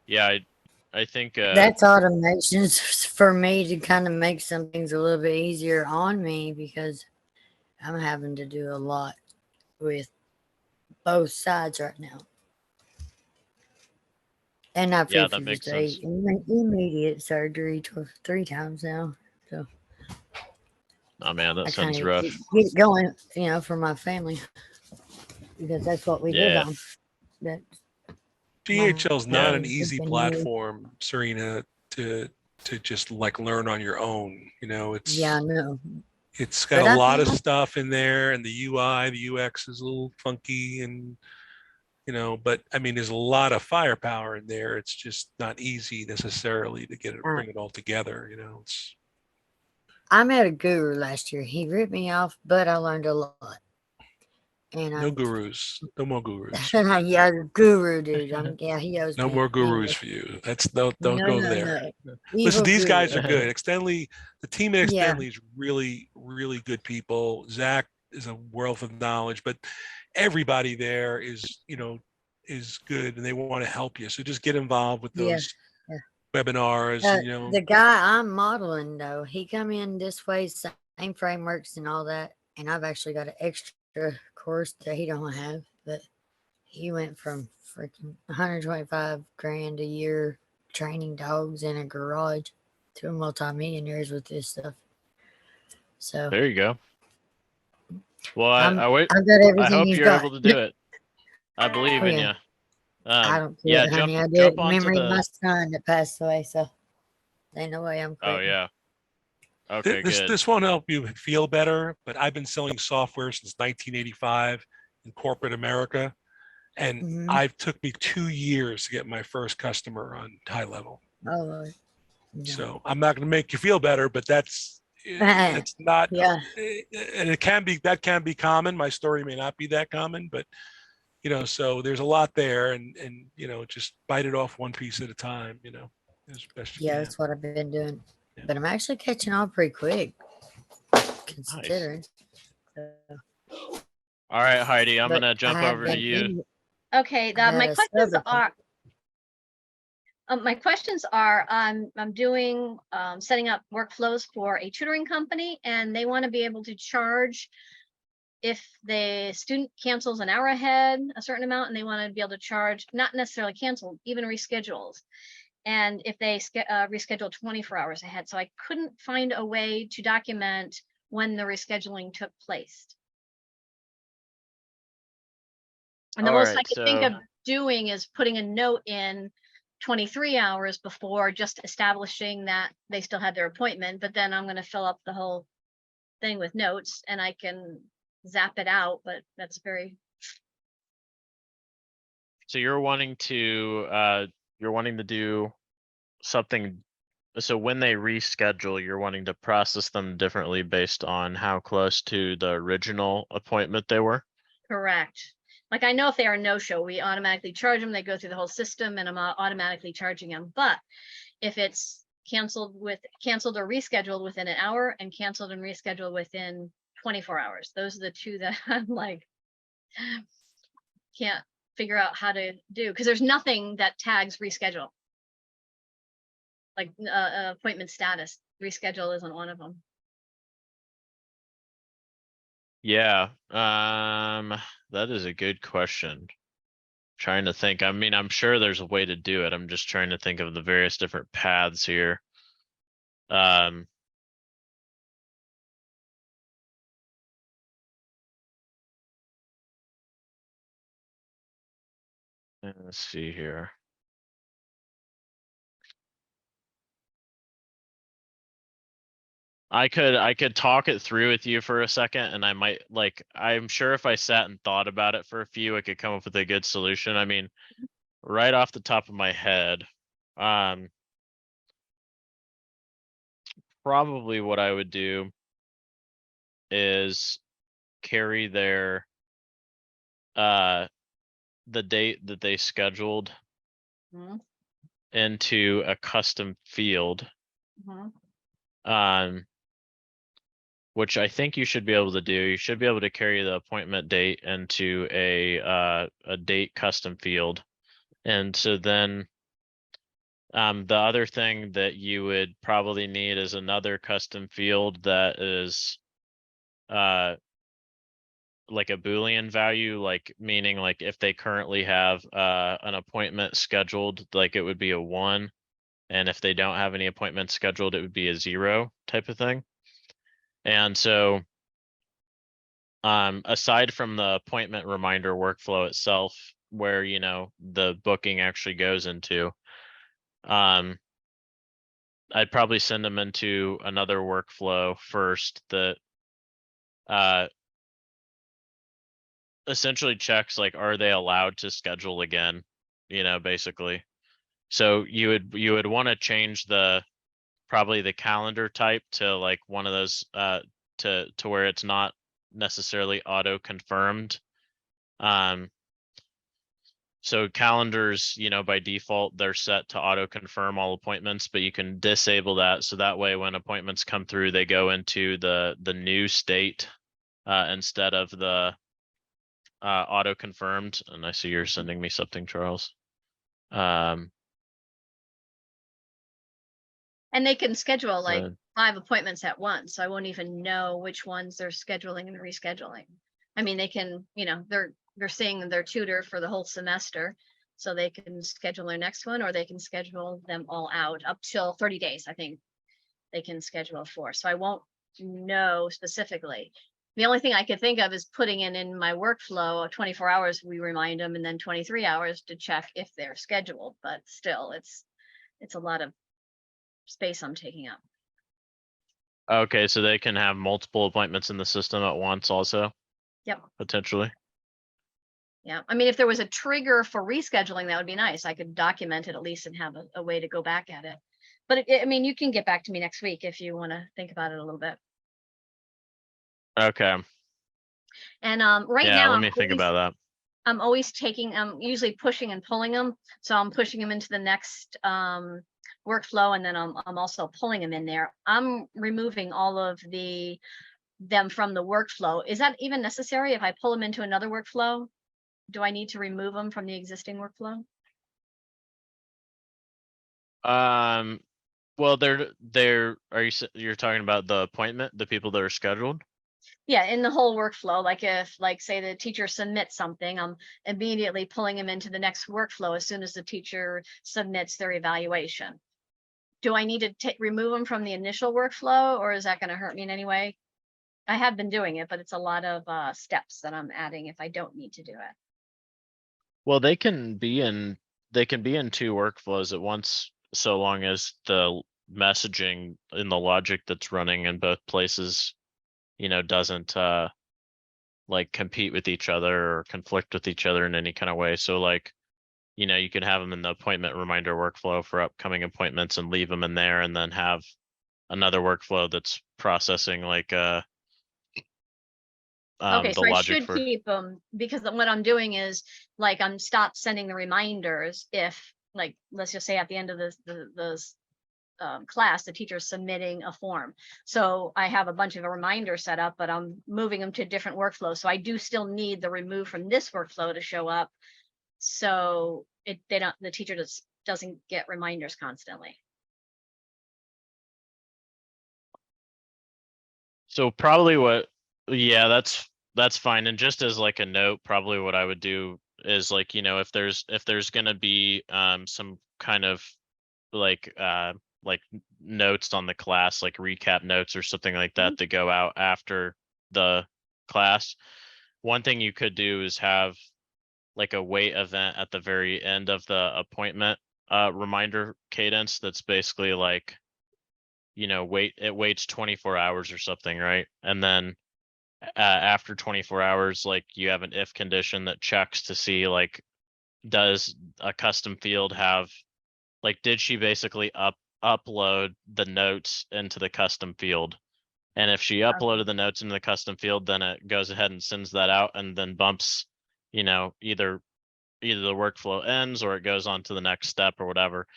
Yeah, I think That's automations for me to kind of make some things a little bit easier on me because I'm having to do a lot with both sides right now. And I yeah, paid that for makes just sense. immediate surgery 3 times now. So Oh man, that I kind sounds of get rough. it going, for my family because that's what we live Yeah. on. That my DHL is not Yeah. an easy husband and me. platform, Serena, to just like learn on your own. Yeah, I It's know. it's got But a I lot think of stuff in there, and the UI, the UX is a little funky, and but I mean, there's a lot of firepower in there. It's just not easy necessarily to I, bring it all together. It's I met a guru last year. He ripped me off, but I learned a lot. And no I'm gurus, no more gurus, yeah, guru dude. He owes no me more gurus anyway. for you. That's don't No, go no, there. no. Listen, Evil these guys guru. are good. Extendly, the team at Yeah, Extendly is really, really good people. Zach is a wealth of knowledge, but everybody there is good, and they want to help you. So just get involved with yeah. those webinars. The guy I'm modeling though, he come in this way, same frameworks and all that, and I've actually got an extra course that he don't have, but he went from freaking 125 grand a year training dogs in a garage to a multimillionaires with this stuff. So There you go. Well, I'm I wait. I've got I everything hope he's you're got. able to do it. I believe Oh in yeah, you. I don't Yeah, quit, honey. I do it jump in onto memory of my the. son that passed away. So ain't no way I'm Oh quitting. yeah. Okay, This good. this won't help you feel better, but I've been selling software since 1985 in corporate America, and Mm-hmm. I've took me 2 years to get my first customer on HighLevel. Oh Lord, no. So I'm not going to make you feel better, but that's not, Yeah. and that can be common. My story may not be that common, but so there's a lot there, and just bite it off one piece at a time, as best you Yeah, can. that's what I've been doing. Yeah. But I'm actually catching on pretty quick, Nice. considering. All right, Heidi, I'm But gonna I jump have over to been you. Okay, I've had my a questions sub account. are, I'm doing, setting up workflows for a tutoring company, and they want to be able to charge if the student cancels an hour ahead, a certain amount, and they want to be able to charge, not necessarily cancel, even reschedules. And if they reschedule 24 hours ahead. So I couldn't find a way to document when the rescheduling took place. And the All most I right, could think so of doing is putting a note in 23 hours before, just establishing that they still had their appointment, but then I'm going to fill up the whole thing with notes and I can zap it out, but that's very. so you're wanting to do something. So when they reschedule, you're wanting to process them differently based on how close to the original appointment they were. Correct. Like I know if they are no-show, we automatically charge them. They go through the whole system and I'm automatically charging them. But if it's canceled or rescheduled within an hour and canceled and rescheduled within 24 hours, those are the two that I'm like, can't figure out how to do, because there's nothing that tags reschedule. Like appointment status, reschedule isn't one of them. Yeah, that is a good question. trying to think. I mean, I'm sure there's a way to do it. I'm just trying to think of the various different paths here. Let's see here. I could talk it through with you for a second, and I might like, I'm sure if I sat and thought about it for a few, I could come up with a good solution. I mean, right off the top of my head, probably what I would do is carry their the date that they scheduled Mhm, into a custom field, mhm. which I think you should be able to do. You should be able to carry the appointment date into a date custom field. And so then the other thing that you would probably need is another custom field that is like a Boolean value, like meaning like if they currently have an appointment scheduled, like it would be a 1. And if they don't have any appointments scheduled, it would be a 0 type of thing. And so aside from the appointment reminder workflow itself, where the booking actually goes into, I'd probably send them into another workflow first that essentially checks like, are they allowed to schedule again, basically. So you would want to change probably the calendar type to like one of those to where it's not necessarily auto confirmed. So calendars, by default, they're set to auto confirm all appointments, but you can disable that. So that way, when appointments come through, they go into the new state instead of the auto confirmed. And I see you're sending me something, Charles. And they can schedule like Right. 5 appointments at once, so I won't even know which ones they're scheduling and rescheduling. I mean, they can, they're seeing their tutor for the whole semester, so they can schedule their next one, or they can schedule them all out up till 30 days, I think they can schedule for. So I won't know specifically. The only thing I could think of is putting it in my workflow, 24 hours, we remind them, and then 23 hours to check if they're scheduled, but still, it's a lot of space I'm taking up. Okay, so they can have multiple appointments in the system at once also? Yep. Potentially. Yeah, I mean, if there was a trigger for rescheduling, that would be nice. I could document it at least and have a way to go back at it. But I mean, you can get back to me next week if you want to think about it a little bit. Okay. And right Yeah, now, let me think about that. I'm always taking, I'm usually pushing and pulling them. So I'm pushing them into the next workflow, and then I'm also pulling them in there. I'm removing all of them from the workflow. Is that even necessary? If I pull them into another workflow, do I need to remove them from the existing workflow? Well, you're talking about the appointment, the people that are scheduled? Yeah, in the whole workflow, like if, like, say the teacher submits something, I'm immediately pulling them into the next workflow as soon as the teacher submits their evaluation. Do I need to remove them from the initial workflow, or is that going to hurt me in any way? I have been doing it, but it's a lot of steps that I'm adding if I don't need to do it. Well, they can be in 2 workflows at once, so long as the messaging in the logic that's running in both places, doesn't like compete with each other or conflict with each other in any kind of way. So like, you can have them in the appointment reminder workflow for upcoming appointments and leave them in there, and then have another workflow that's processing like Okay, the so I logic should for. keep them, because what I'm doing is like I'm stopped sending the reminders if, like, let's just say at the end of the class, the teacher's submitting a form. So I have a bunch of reminders set up, but I'm moving them to a different workflow. So I do still need the remove from this workflow to show up. So the teacher just doesn't get reminders constantly. So yeah, that's fine. And just as like a note, probably what I would do is like, you know, if there's gonna be some kind of like notes on the class, like recap notes or something like that that go out after the class. One thing you could do is have like a wait event at the very end of the appointment reminder cadence that's basically like, you know, it waits 24 hours or something, right? And then after 24 hours, like you have an if condition that checks to see like, does a custom field have, like, did she basically upload the notes into the custom field? And if she uploaded the notes into the custom field, then it goes ahead and sends that out and then bumps, you know, either the workflow ends or it goes on to the next step or whatever.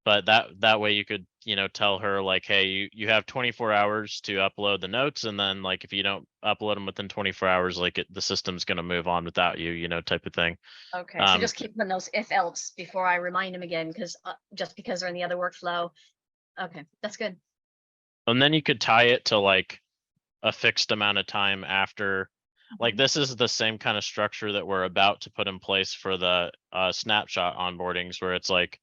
But that way you could, you know, tell her like, hey, you have 24 hours to upload the notes, and then like if you don't upload them within 24 hours, like the system's going to move on without you, you know, type of thing. Okay, so just keep them those if else before I remind them again, because just because they're in the other workflow. Okay, that's good. And then you could tie it to like a fixed amount of time after, like this is the same kind of structure that we're about to put in place for the snapshot onboardings, where it's like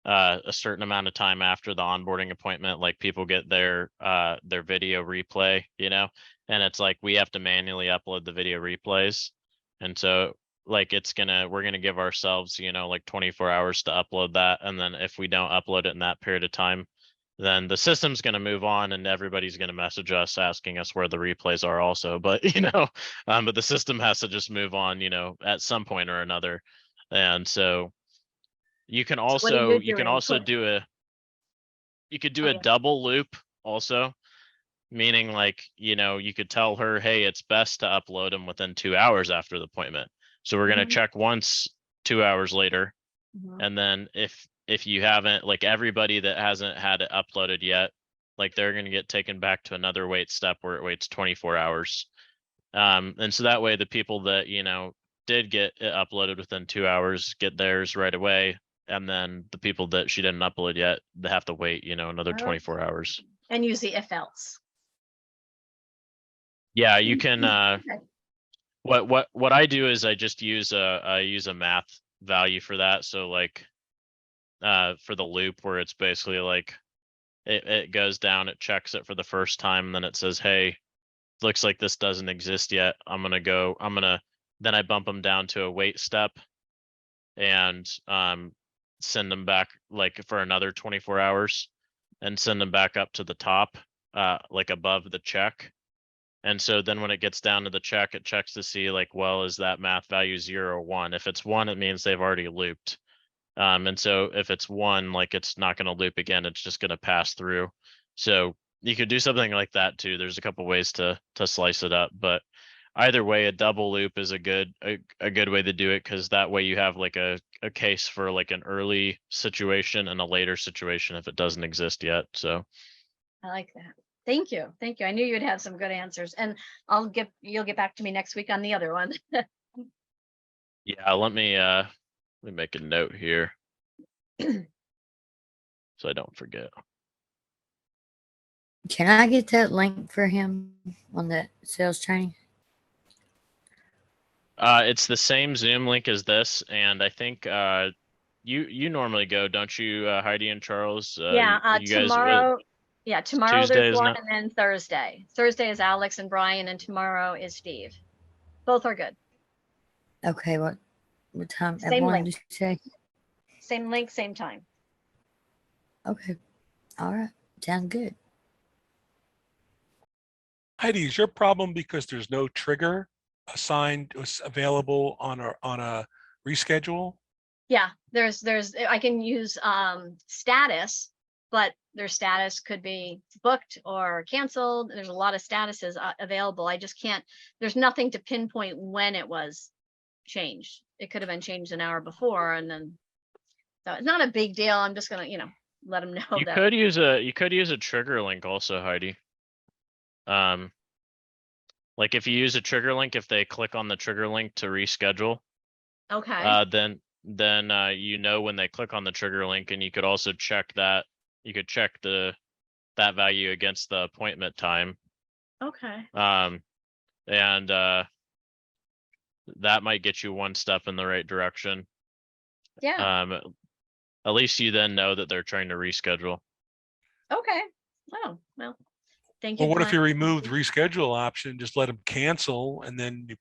a certain amount of time after the onboarding appointment, like people get their video replay, you know, and it's like we have to manually upload the video replays. And so like we're gonna give ourselves, you know, like 24 hours to upload that. And then if we don't upload it in that period of time, then the system's going to move on and everybody's going to message us asking us where the replays are also. But, you know, but the system has to just move on, you know, at some point or another. And so you can So what are also, you doing? Put- you could do Oh, a yeah. double loop also, meaning like, you know, you could tell her, hey, it's best to upload them within 2 hours after the appointment. So we're going to Mhm. check once 2 hours later. Mhm. And then if you haven't, like everybody that hasn't had it uploaded yet, like they're going to get taken back to another wait step where it waits 24 hours. And so that way the people that, you know, did get it uploaded within 2 hours get theirs right away. And then the people that she didn't upload yet, they have to wait, you know, another 24 hours. And use the if else. Yeah, you can Okay. what I do is I just use a math value for that. So like for the loop where it's basically like it goes down, it checks it for the first time, and then it says, hey, looks like this doesn't exist yet. Then I bump them down to a wait step and send them back like for another 24 hours and send them back up to the top, like above the check. And so then when it gets down to the check, it checks to see like, well, is that math value 0 or 1? If it's 1, it means they've already looped. And so if it's 1, like it's not going to loop again, it's just going to pass through. So you could do something like that too. There's a couple ways to slice it up, but either way, a double loop is a good way to do it, because that way you have like a case for like an early situation and a later situation if it doesn't exist yet. So I like that. Thank you. Thank you. I knew you'd have some good answers, and you'll get back to me next week on the other one. yeah, let me make a note here so I don't forget. Can I get that link for him on that sales training? It's the same Zoom link as this, and I think you normally go, don't you, Heidi and Charles? Yeah, you guys tomorrow. Yeah, tomorrow Tuesday, there's isn't one, it? and then Thursday. Thursday is Alex and Brian, and tomorrow is Steve. Both are good. Okay, what time? At Same 1, link. did you say? Same link, same time. Okay, all right, sounds good. Heidi, is your problem because there's no trigger assigned available on a reschedule? Yeah, there's I can use status, but their status could be booked or canceled. There's a lot of statuses available. I just can't, there's nothing to pinpoint when it was changed. It could have been changed an hour before, and then so it's not a big deal. I'm just gonna, let them know You that. could use a trigger link also, Heidi. Like if you use a trigger link, if they click on the trigger link to reschedule, Okay. then you know when they click on the trigger link, and you could also check that. You could check that value against the appointment time. Okay. And that might get you one step in the right direction. Yeah, At least you then know that they're trying to reschedule. okay. Oh, well, thank you. Well, what if you Glenn. remove the reschedule option, just let them cancel and then you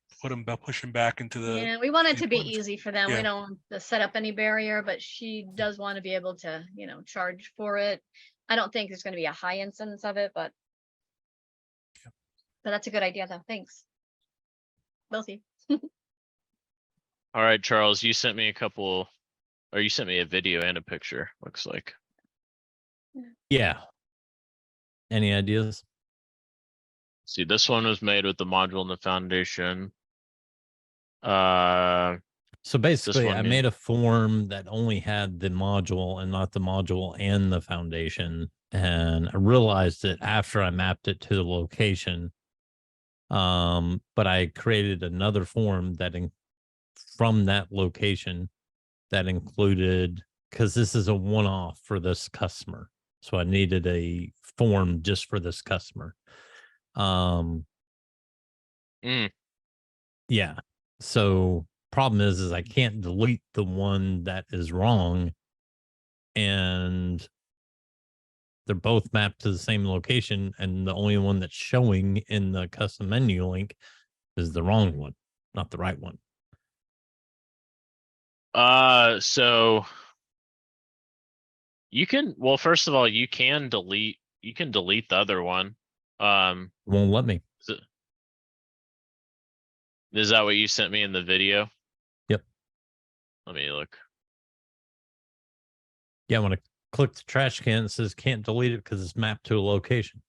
push them back into the. Yeah, we want it the to be appointments? easy for them. We Yeah. don't want to set up any barrier, but she does want to be able to, charge for it. I don't think there's going to be a high incidence of it, but that's a good idea though. Thanks. Both of you. All right, Charles, you sent me you sent me a video and a picture, looks like. Yeah. Any ideas? See, this one was made with the module and the foundation. Uh, So basically, one I here. made a form that only had the module and not the module and the foundation. And I realized it after I mapped it to the location. But I created another form that from that location that included, because this is a one-off for this customer. So I needed a form just for this customer. Yeah. So problem is I can't delete the one that is wrong, and they're both mapped to the same location, and the only one that's showing in the custom menu link is the wrong one, not the right one. So you can, well, first of all, you can delete the other one. It won't let me. Is that what you sent me in the video? Yep. Let me look. Yeah, when I click the trash can, it says can't delete it because it's mapped to a location.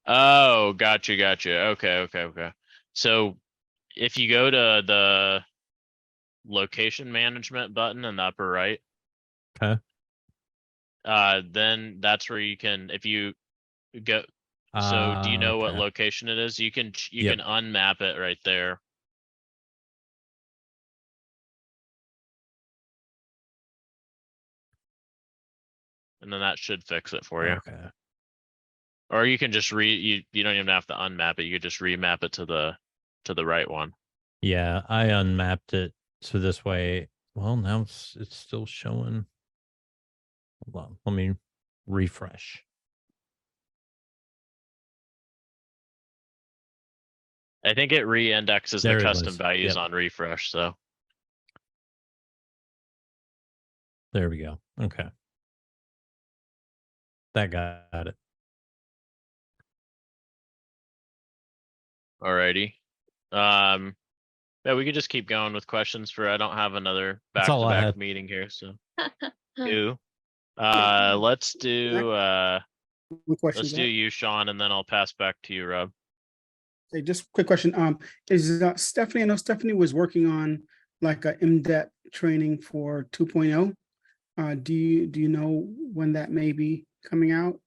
Oh, gotcha. Okay. So if you go to the location management button in the upper right. Okay. Then that's where you can, if you go, so do you know what Okay. location it is? You can Yep. can unmap it right there. And then that should fix it for you. Okay. Or you can just you don't even have to unmap it. You could just remap it to the right one. Yeah, I unmapped it so this way. Well, now it's still showing. Hold on, let me refresh. I think it re-indexes the There it custom was. values Yep. on refresh, so. There we go. Okay. That got it. Alrighty. Yeah, we could just keep going with questions I don't have another That's all I back-to-back had. meeting here, so. Ew. Let's do One question. let's do you, Sean, and then I'll pass back to you, Rob. Hey, just a quick question. Is Stephanie? I know Stephanie was working on like a in-depth training for 2.0. Do you know when that may be coming out?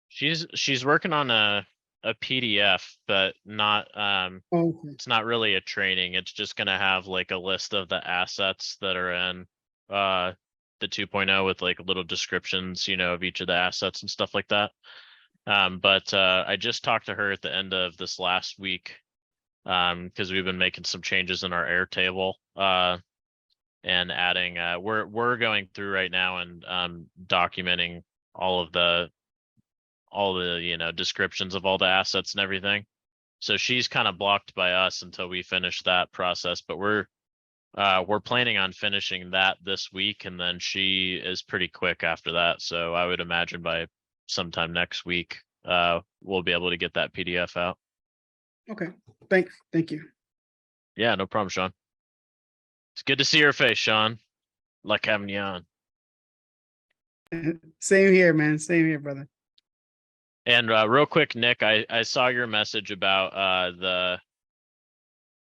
She's working on a PDF, but not Oh, okay. it's not really a training. It's just gonna have like a list of the assets that are in the 2.0 with like little descriptions, of each of the assets and stuff like that. But I just talked to her at the end of this last week, because we've been making some changes in our Airtable, and adding, we're going through right now and documenting all the descriptions of all the assets and everything. So she's kind of blocked by us until we finish that process, but we're planning on finishing that this week, and then she is pretty quick after that. So I would imagine by sometime next week, we'll be able to get that PDF out. Okay. Thank you. Yeah, no problem, Sean. It's good to see your face, Sean. Like having you on. Same here, man. Same here, brother. And real quick, Nick, I saw your message about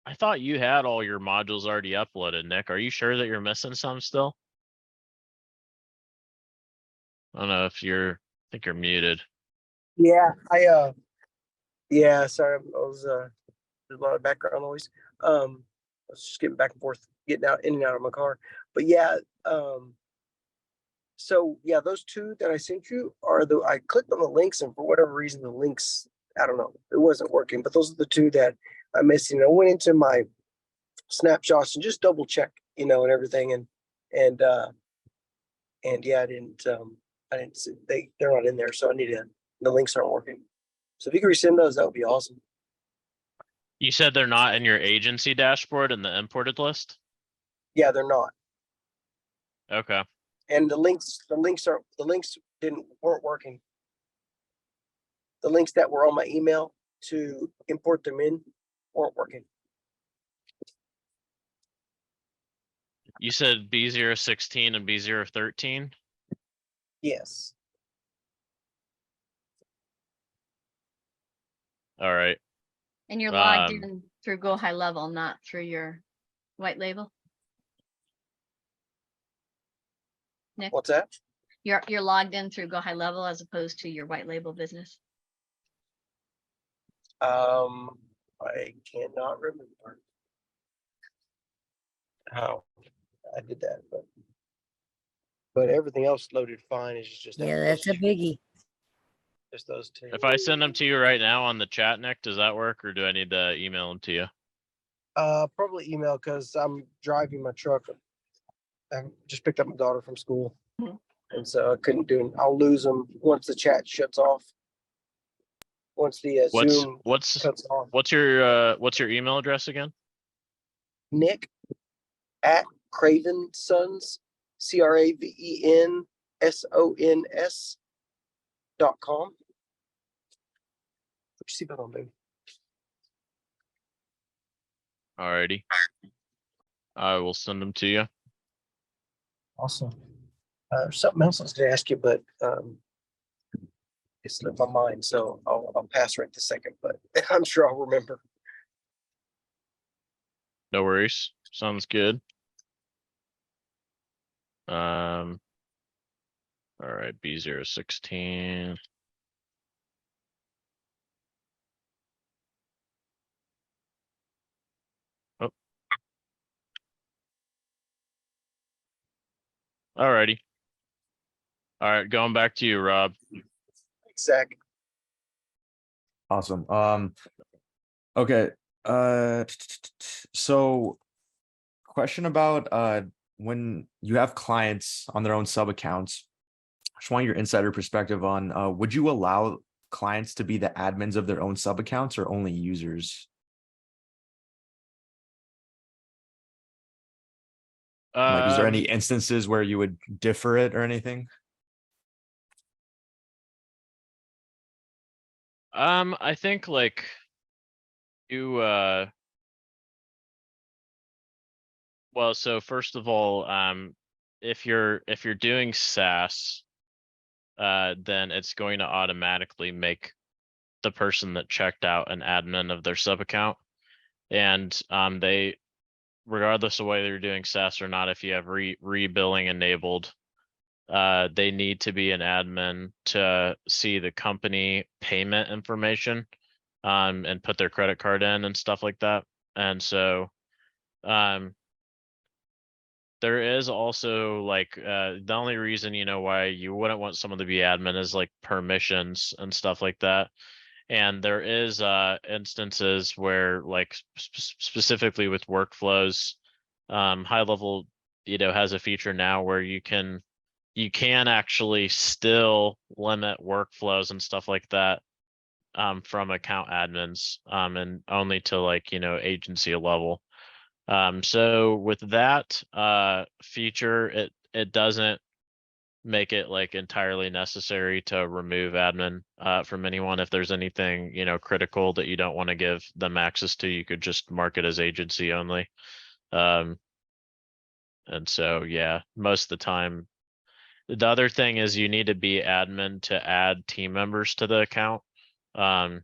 I thought you had all your modules already uploaded, Nick. Are you sure that you're missing some still? I don't know if I think you're muted. Yeah, sorry, I was there's a lot of background noise. I was just getting back and forth, getting out in and out of my car. But yeah, so yeah, those two that I sent you are I clicked on the links, and for whatever reason the links I don't know. It wasn't working, but those are the two that I'm missing. I went into my snapshots and just double check, and everything. And yeah, I didn't see, they're not in there. So the links aren't working. So if you could resend those, that would be awesome. You said they're not in your agency dashboard in the imported list? Yeah, they're not. Okay. And the links weren't working. The links that were on my email to import them in weren't working. You said B016 and B013? Yes. All right. And you're logged Um, in through Go High Level, not through your white label? Nick, What's that? you're logged in through Go High Level as opposed to your white label business? I cannot remember how I did that, but everything else loaded fine. It's just Yeah, that's a biggie. just those two. if I send them to you right now on the chat, Nick, does that work, or do I need to email them to you? Probably email because I'm driving my truck. I just picked up my daughter from school, Mhm. and so I couldn't do it. I'll lose them once the chat shuts off. Once the Zoom cuts off. What's your email address again? Nick at Craven Sons, CRAVENSONS.com. Put your seatbelt on, baby. Alrighty. I will send them to you. Awesome. Something else I was going to ask you, but it slipped my mind, so I'll pass right this second, but I'm sure I'll remember. No worries. Sounds good. All right, B016. Oh. Alrighty. All right, going back to you, Rob. Thanks, Zach. Awesome. Okay. So question about when you have clients on their own sub accounts, I just want your insider perspective on would you allow clients to be the admins of their own sub accounts or only users? Like, is there any instances where you would differ it or anything? I think like you well, so first of all, if you're doing SaaS, then it's going to automatically make the person that checked out an admin of their sub account. And they, regardless of whether you're doing SaaS or not, if you have rebilling enabled, they need to be an admin to see the company payment information, and put their credit card in and stuff like that. And so, there is also like, the only reason, why you wouldn't want someone to be admin is like permissions and stuff like that. And there is instances where like specifically with workflows, HighLevel, has a feature now where you can actually still limit workflows and stuff like that, from account admins, and only to like, agency level. So with that feature, it doesn't make it like entirely necessary to remove admin from anyone. If there's anything, critical that you don't want to give them access to, you could just mark it as agency only. And so, yeah, most of the time. The other thing is you need to be admin to add team members to the account. And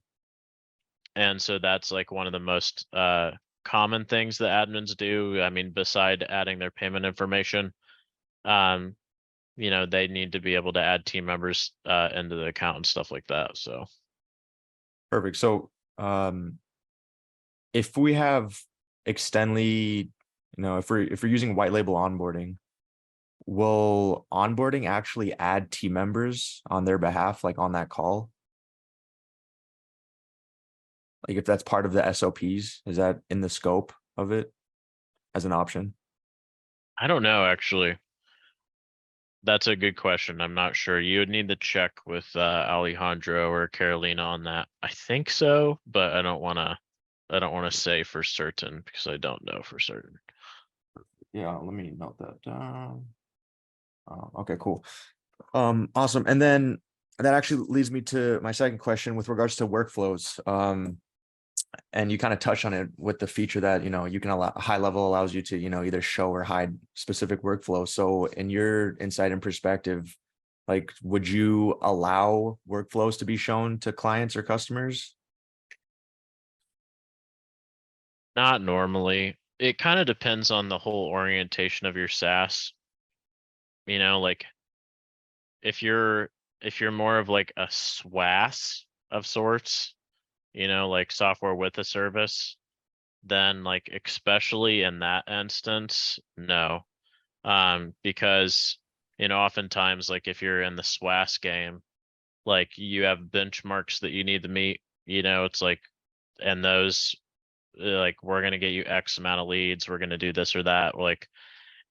so that's like one of the most common things that admins do. I mean, beside adding their payment information, they need to be able to add team members into the account and stuff like that. So Perfect. So if we have Extendly, if we're using white label onboarding, will onboarding actually add team members on their behalf, like on that call? Like if that's part of the SOPs, is that in the scope of it as an option? I don't know, actually. That's a good question. I'm not sure. You would need to check with Alejandro or Carolina on that. I think so, but I don't want to say for certain because I don't know for certain. Yeah, let me note that down. Okay, cool. Awesome. And then that actually leads me to my second question with regards to workflows. And you kind of touched on it with the feature that, you can allow HighLevel allows you to, either show or hide specific workflows. So in your insight and perspective, like, would you allow workflows to be shown to clients or customers? Not normally. It kind of depends on the whole orientation of your SaaS. Like if you're more of like a SWAS of sorts, like software with a service, then like especially in that instance, no. Because oftentimes like if you're in the SWAS game, like you have benchmarks that you need to meet, it's like, and those like we're gonna get you X amount of leads, we're gonna do this or that, like,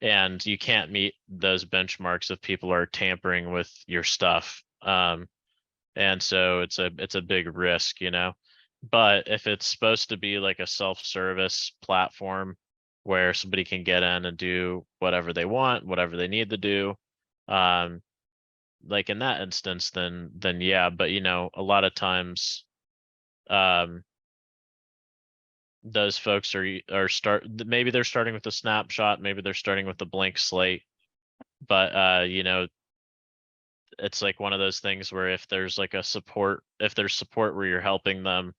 and you can't meet those benchmarks if people are tampering with your stuff. And so it's a big risk, But if it's supposed to be like a self-service platform where somebody can get in and do whatever they want, whatever they need to do, like in that instance, then yeah. But a lot of times, those folks maybe they're starting with a snapshot, maybe they're starting with a blank slate, but it's like one of those things where if there's support where you're helping them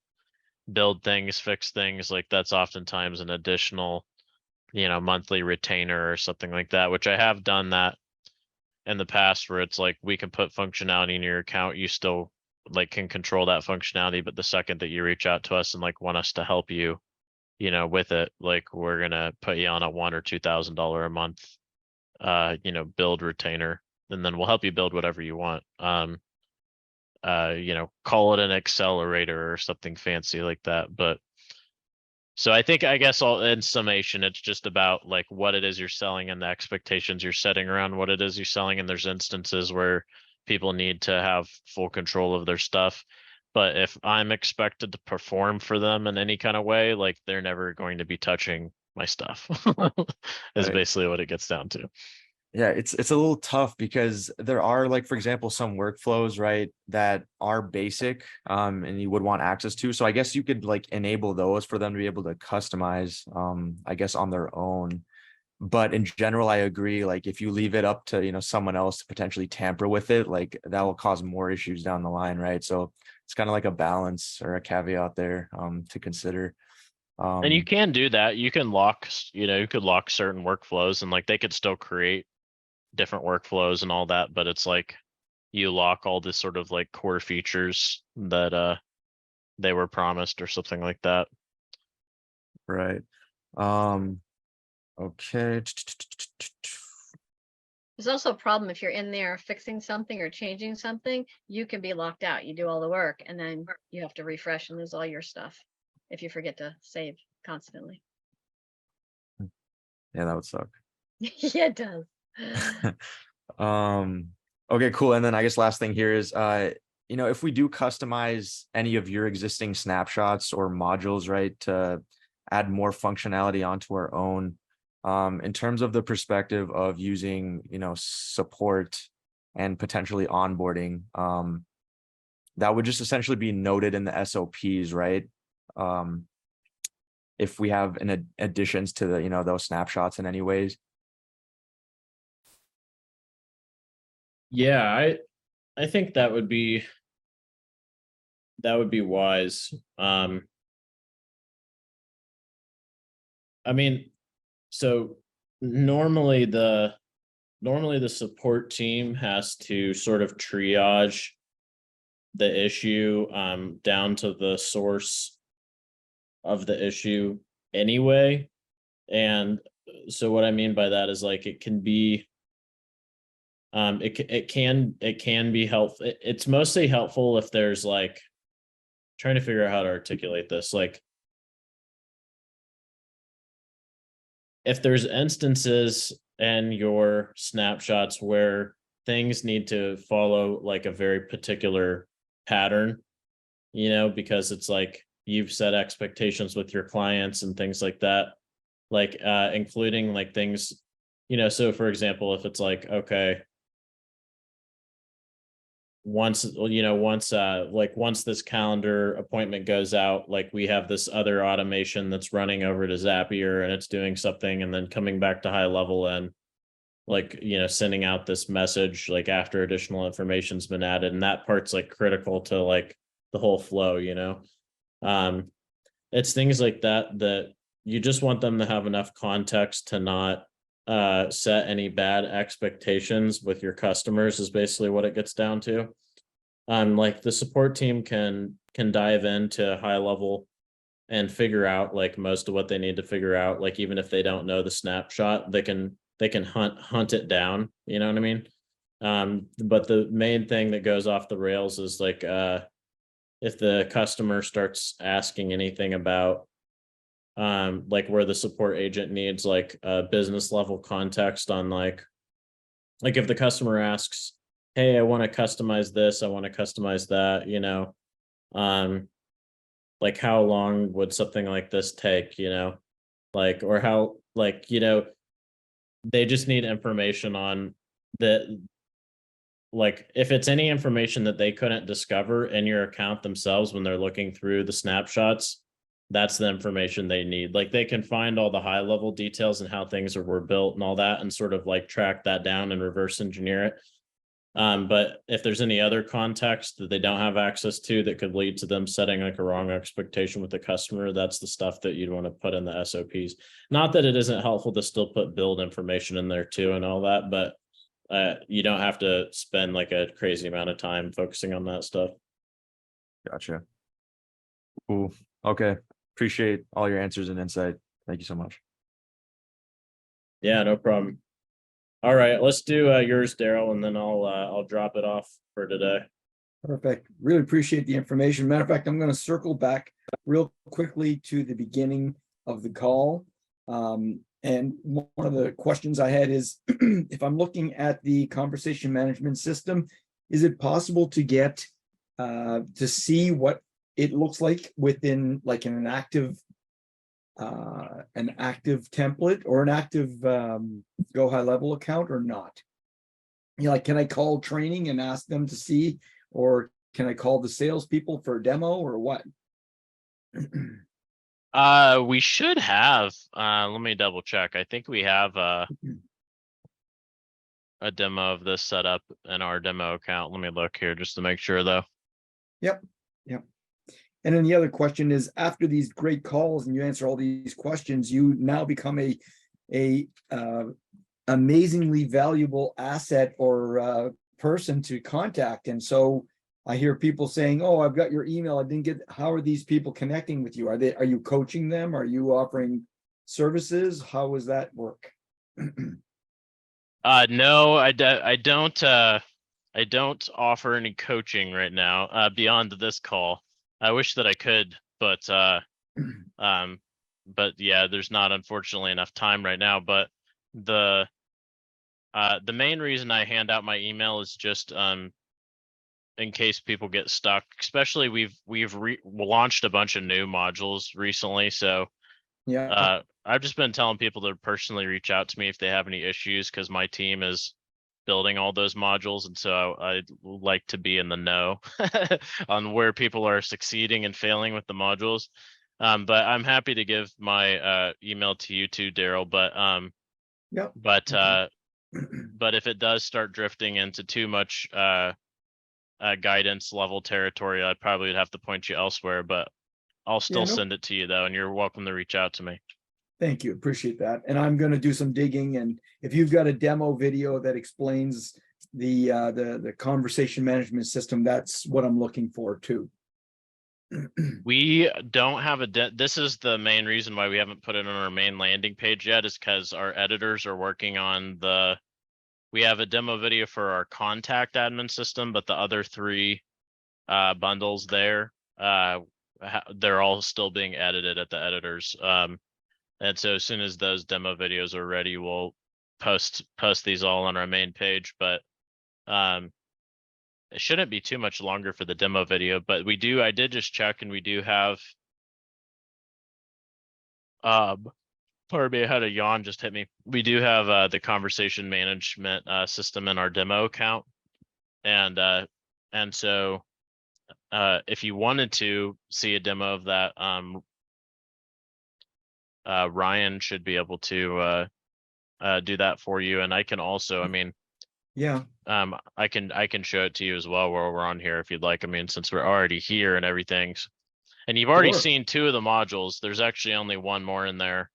build things, fix things, like that's oftentimes an additional, monthly retainer or something like that, which I have done that in the past where it's like we can put functionality in your account, you still like can control that functionality, but the second that you reach out to us and like want us to help you, with it, like we're gonna put you on a $1,000 or $2,000 a month build retainer, and then we'll help you build whatever you want. Call it an accelerator or something fancy like that. But so I guess all in summation, it's just about like what it is you're selling and the expectations you're setting around what it is you're selling. And there's instances where people need to have full control of their stuff. But if I'm expected to perform for them in any kind of way, like they're never going to be touching my stuff is Right. basically what it gets down to. Yeah, it's a little tough because there are, like, for example, some workflows, right, that are basic and you would want access to. So I guess you could like enable those for them to be able to customize, I guess, on their own. But in general, I agree, like if you leave it up to, someone else to potentially tamper with it, like that will cause more issues down the line, right? So it's kind of like a balance or a caveat there to consider. And you can do that. You can lock, you could lock certain workflows and like they could still create different workflows and all that, but it's like you lock all this sort of like core features that they were promised or something like that. Right. Okay. There's also a problem if you're in there fixing something or changing something, you can be locked out. You do all the work and then you have to refresh and lose all your stuff if you forget to save constantly. Yeah, that would suck. Yeah, it does. Okay, cool. And then I guess last thing here is if we do customize any of your existing snapshots or modules, right, to add more functionality onto our own, in terms of the perspective of using, support and potentially onboarding, that would just essentially be noted in the SOPs, right? If we have additions to the, those snapshots in any ways. Yeah, I think that would be wise. I mean, so normally the support team has to sort of triage the issue down to the source of the issue anyway. And so what I mean by that is like it can be it can be helpful. It's mostly helpful if there's like trying to figure out how to articulate this. Like, if there's instances in your snapshots where things need to follow like a very particular pattern, you know, because it's like you've set expectations with your clients and things like that, like including like things, you know, so for example, if it's like, okay, once once this calendar appointment goes out, like we have this other automation that's running over to Zapier and it's doing something and then coming back to HighLevel and like, you know, sending out this message like after additional information's been added, and that part's like critical to like the whole flow, you know. It's things like that you just want them to have enough context to not set any bad expectations with your customers, is basically what it gets down to. Like the support team can dive into HighLevel and figure out like most of what they need to figure out. Like even if they don't know the snapshot, they can hunt it down, you know what I mean? But the main thing that goes off the rails is like if the customer starts asking anything about like where the support agent needs like a business level context on like if the customer asks, hey, I want to customize this, I want to customize that, you know, like how long would something like this take, you know, like, or how, like, you know, they just need information on the, like if it's any information that they couldn't discover in your account themselves when they're looking through the snapshots, that's the information they need. Like they can find all the HighLevel details and how things were built and all that and sort of like track that down and reverse engineer it. But if there's any other context that they don't have access to that could lead to them setting like a wrong expectation with the customer, that's the stuff that you'd want to put in the SOPs. Not that it isn't helpful to still put build information in there too and all that, but you don't have to spend like a crazy amount of time focusing on that stuff. Gotcha. Cool. Okay. Appreciate all your answers and insight. Thank you so much. Yeah, no problem. All right, let's do yours, Daryl, and then I'll drop it off for today. Perfect. Really appreciate the information. Matter of fact, I'm going to circle back real quickly to the beginning of the call. And one of the questions I had is, if I'm looking at the conversation management system, is it possible to get to see what it looks like within like an active template or an active Go HighLevel account or not? You know, like, can I call training and ask them to see, or can I call the salespeople for a demo or what? We should have, let me double check. I think we have a demo of this set up in our demo account. Let me look here just to make sure though. Yep. And then the other question is, after these great calls and you answer all these questions, you now become a amazingly valuable asset or person to contact. And so I hear people saying, oh, I've got your email, I didn't get, how are these people connecting with you? Are you coaching them? Are you offering services? How does that work? No, I don't offer any coaching right now beyond this call. I wish that I could, but yeah, there's not unfortunately enough time right now. But the main reason I hand out my email is just in case people get stuck. Especially we've launched a bunch of new modules recently, so Yeah. I've just been telling people to personally reach out to me if they have any issues, because my team is building all those modules, and so I'd like to be in the know on where people are succeeding and failing with the modules. But I'm happy to give my email to you too, Daryl. But Yep. but Okay. but if it does start drifting into too much guidance level territory, I probably would have to point you elsewhere. But I'll still no, send it to you though, and you're welcome to reach out to me. thank you. Appreciate that. And I'm going to do some digging. And if you've got a demo video that explains the conversation management system, that's what I'm looking for too. We don't have this is the main reason why we haven't put it on our main landing page yet, is because our editors are working on we have a demo video for our contact admin system, but the other three bundles there they're all still being edited at the editors. And so as soon as those demo videos are ready, we'll post these all on our main page. But it shouldn't be too much longer for the demo video. But I did just check, and we do have pardon me, I had a yawn just hit me. We do have the conversation management system in our demo account. And so if you wanted to see a demo of that, Ryan should be able to do that for you. And I can also, I mean, Yeah, I can show it to you as well while we're on here if you'd like. I mean, since we're already here and everything. And you've already Sure. seen 2 of the modules. There's actually only one more in there.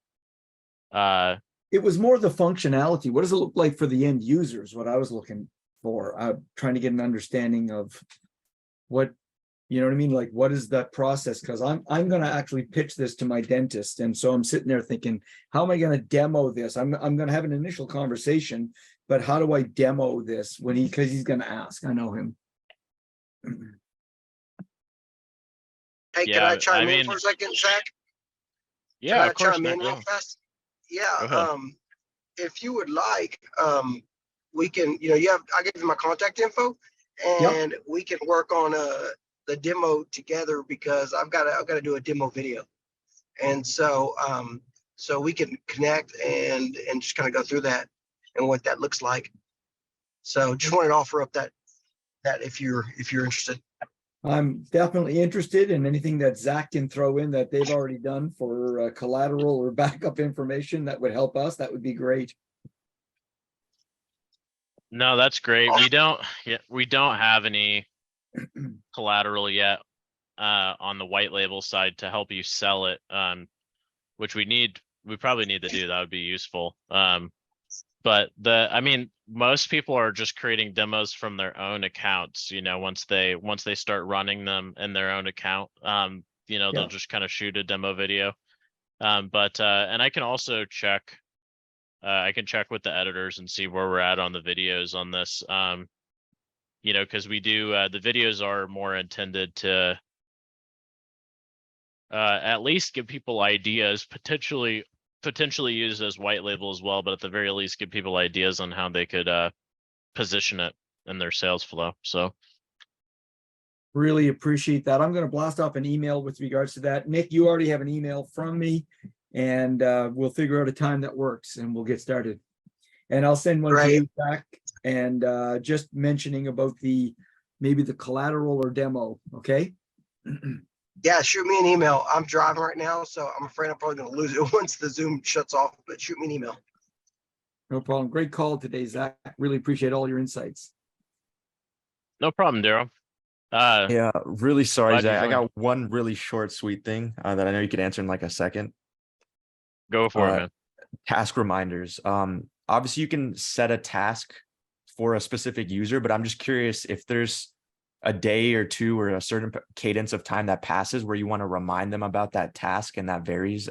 it was more the functionality. What does it look like for the end users? What I was looking for, trying to get an understanding of what, you know what I mean? Like, what is that process? Because I'm going to actually pitch this to my dentist, and so I'm sitting there thinking, how am I going to demo this? I'm going to have an initial conversation, but how do I demo this when because he's going to ask? I know him. Hey, can Yeah, I chime I in mean- for a second, Zach? yeah, Can I of course, chime Nick, in real yeah. fast? Go Yeah, ahead. if you would like, we can, I gave you my contact info, Yep. and we can work on the demo together, because I've got to do a demo video. And so so we can connect and just kind of go through that and what that looks like. So just wanted to offer up that if you're interested. I'm definitely interested in anything that Zach can throw in that they've already done for collateral or backup information that would help us. That would be great. No, that's great. We don't have any collateral yet on the white label side to help you sell it, which we probably need to do. That would be useful. But I mean, most people are just creating demos from their own accounts, once they start running them in their own account, they'll just kind of shoot a demo video. But and I can also check, I can check with the editors and see where we're at on the videos on this. Because we do, the videos are more intended to at least give people ideas, potentially used as white label as well, but at the very least give people ideas on how they could position it in their sales flow. So Really appreciate that. I'm going to blast off an email with regards to that. Nick, you already have an email from me, and we'll figure out a time that works and we'll get started. And I'll send one to you back, and just mentioning about maybe the collateral or demo. Okay. Yeah, shoot me an email. I'm driving right now, so I'm afraid I'm probably going to lose it once the Zoom shuts off, but shoot me an email. No problem. Great call today, Zach. Really appreciate all your insights. no problem, Daryl. Yeah, really sorry, glad you Zach. I joined. got one really short, sweet thing that I know you could answer in like a second. Go for it, man. Task reminders. Obviously you can set a task for a specific user, but I'm just curious if there's a day or two or a certain cadence of time that passes where you want to remind them about that task, and that varies.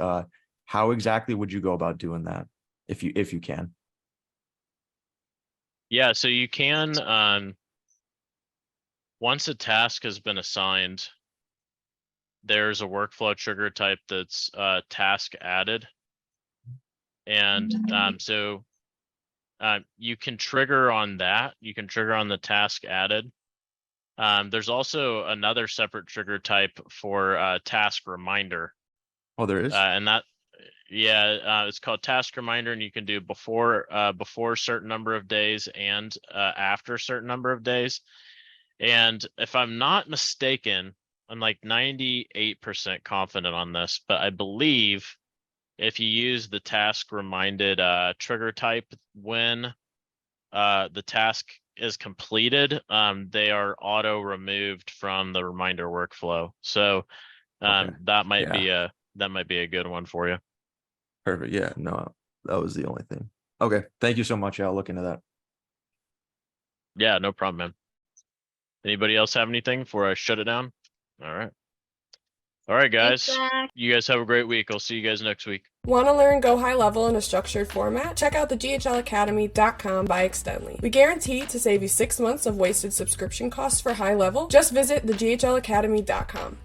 How exactly would you go about doing that if you can? Yeah, so you can, once a task has been assigned, there's a workflow trigger type that's task added. And so you can trigger on that. You can trigger on the task added. There's also another separate trigger type for task reminder. Oh, there is? And that, it's called task reminder, and you can do before a certain number of days and after a certain number of days. And if I'm not mistaken, I'm like 98% confident on this, but I believe if you use the task reminded trigger type when the task is completed, they are auto removed from the reminder workflow. So that might be a good one for you. Perfect. Yeah, no, that was the only thing. Okay, thank you so much. I'll look into that. Yeah, no problem, man. Anybody else have anything before I shut it down? All right. All right, guys. Thanks, Zach. You guys have a great week. I'll see you guys next week. Want to learn Go High Level in a structured format? Check out the GHLacademy.com by Extendly. We guarantee to save you 6 months of wasted subscription costs for High Level. Just visit the GHLacademy.com.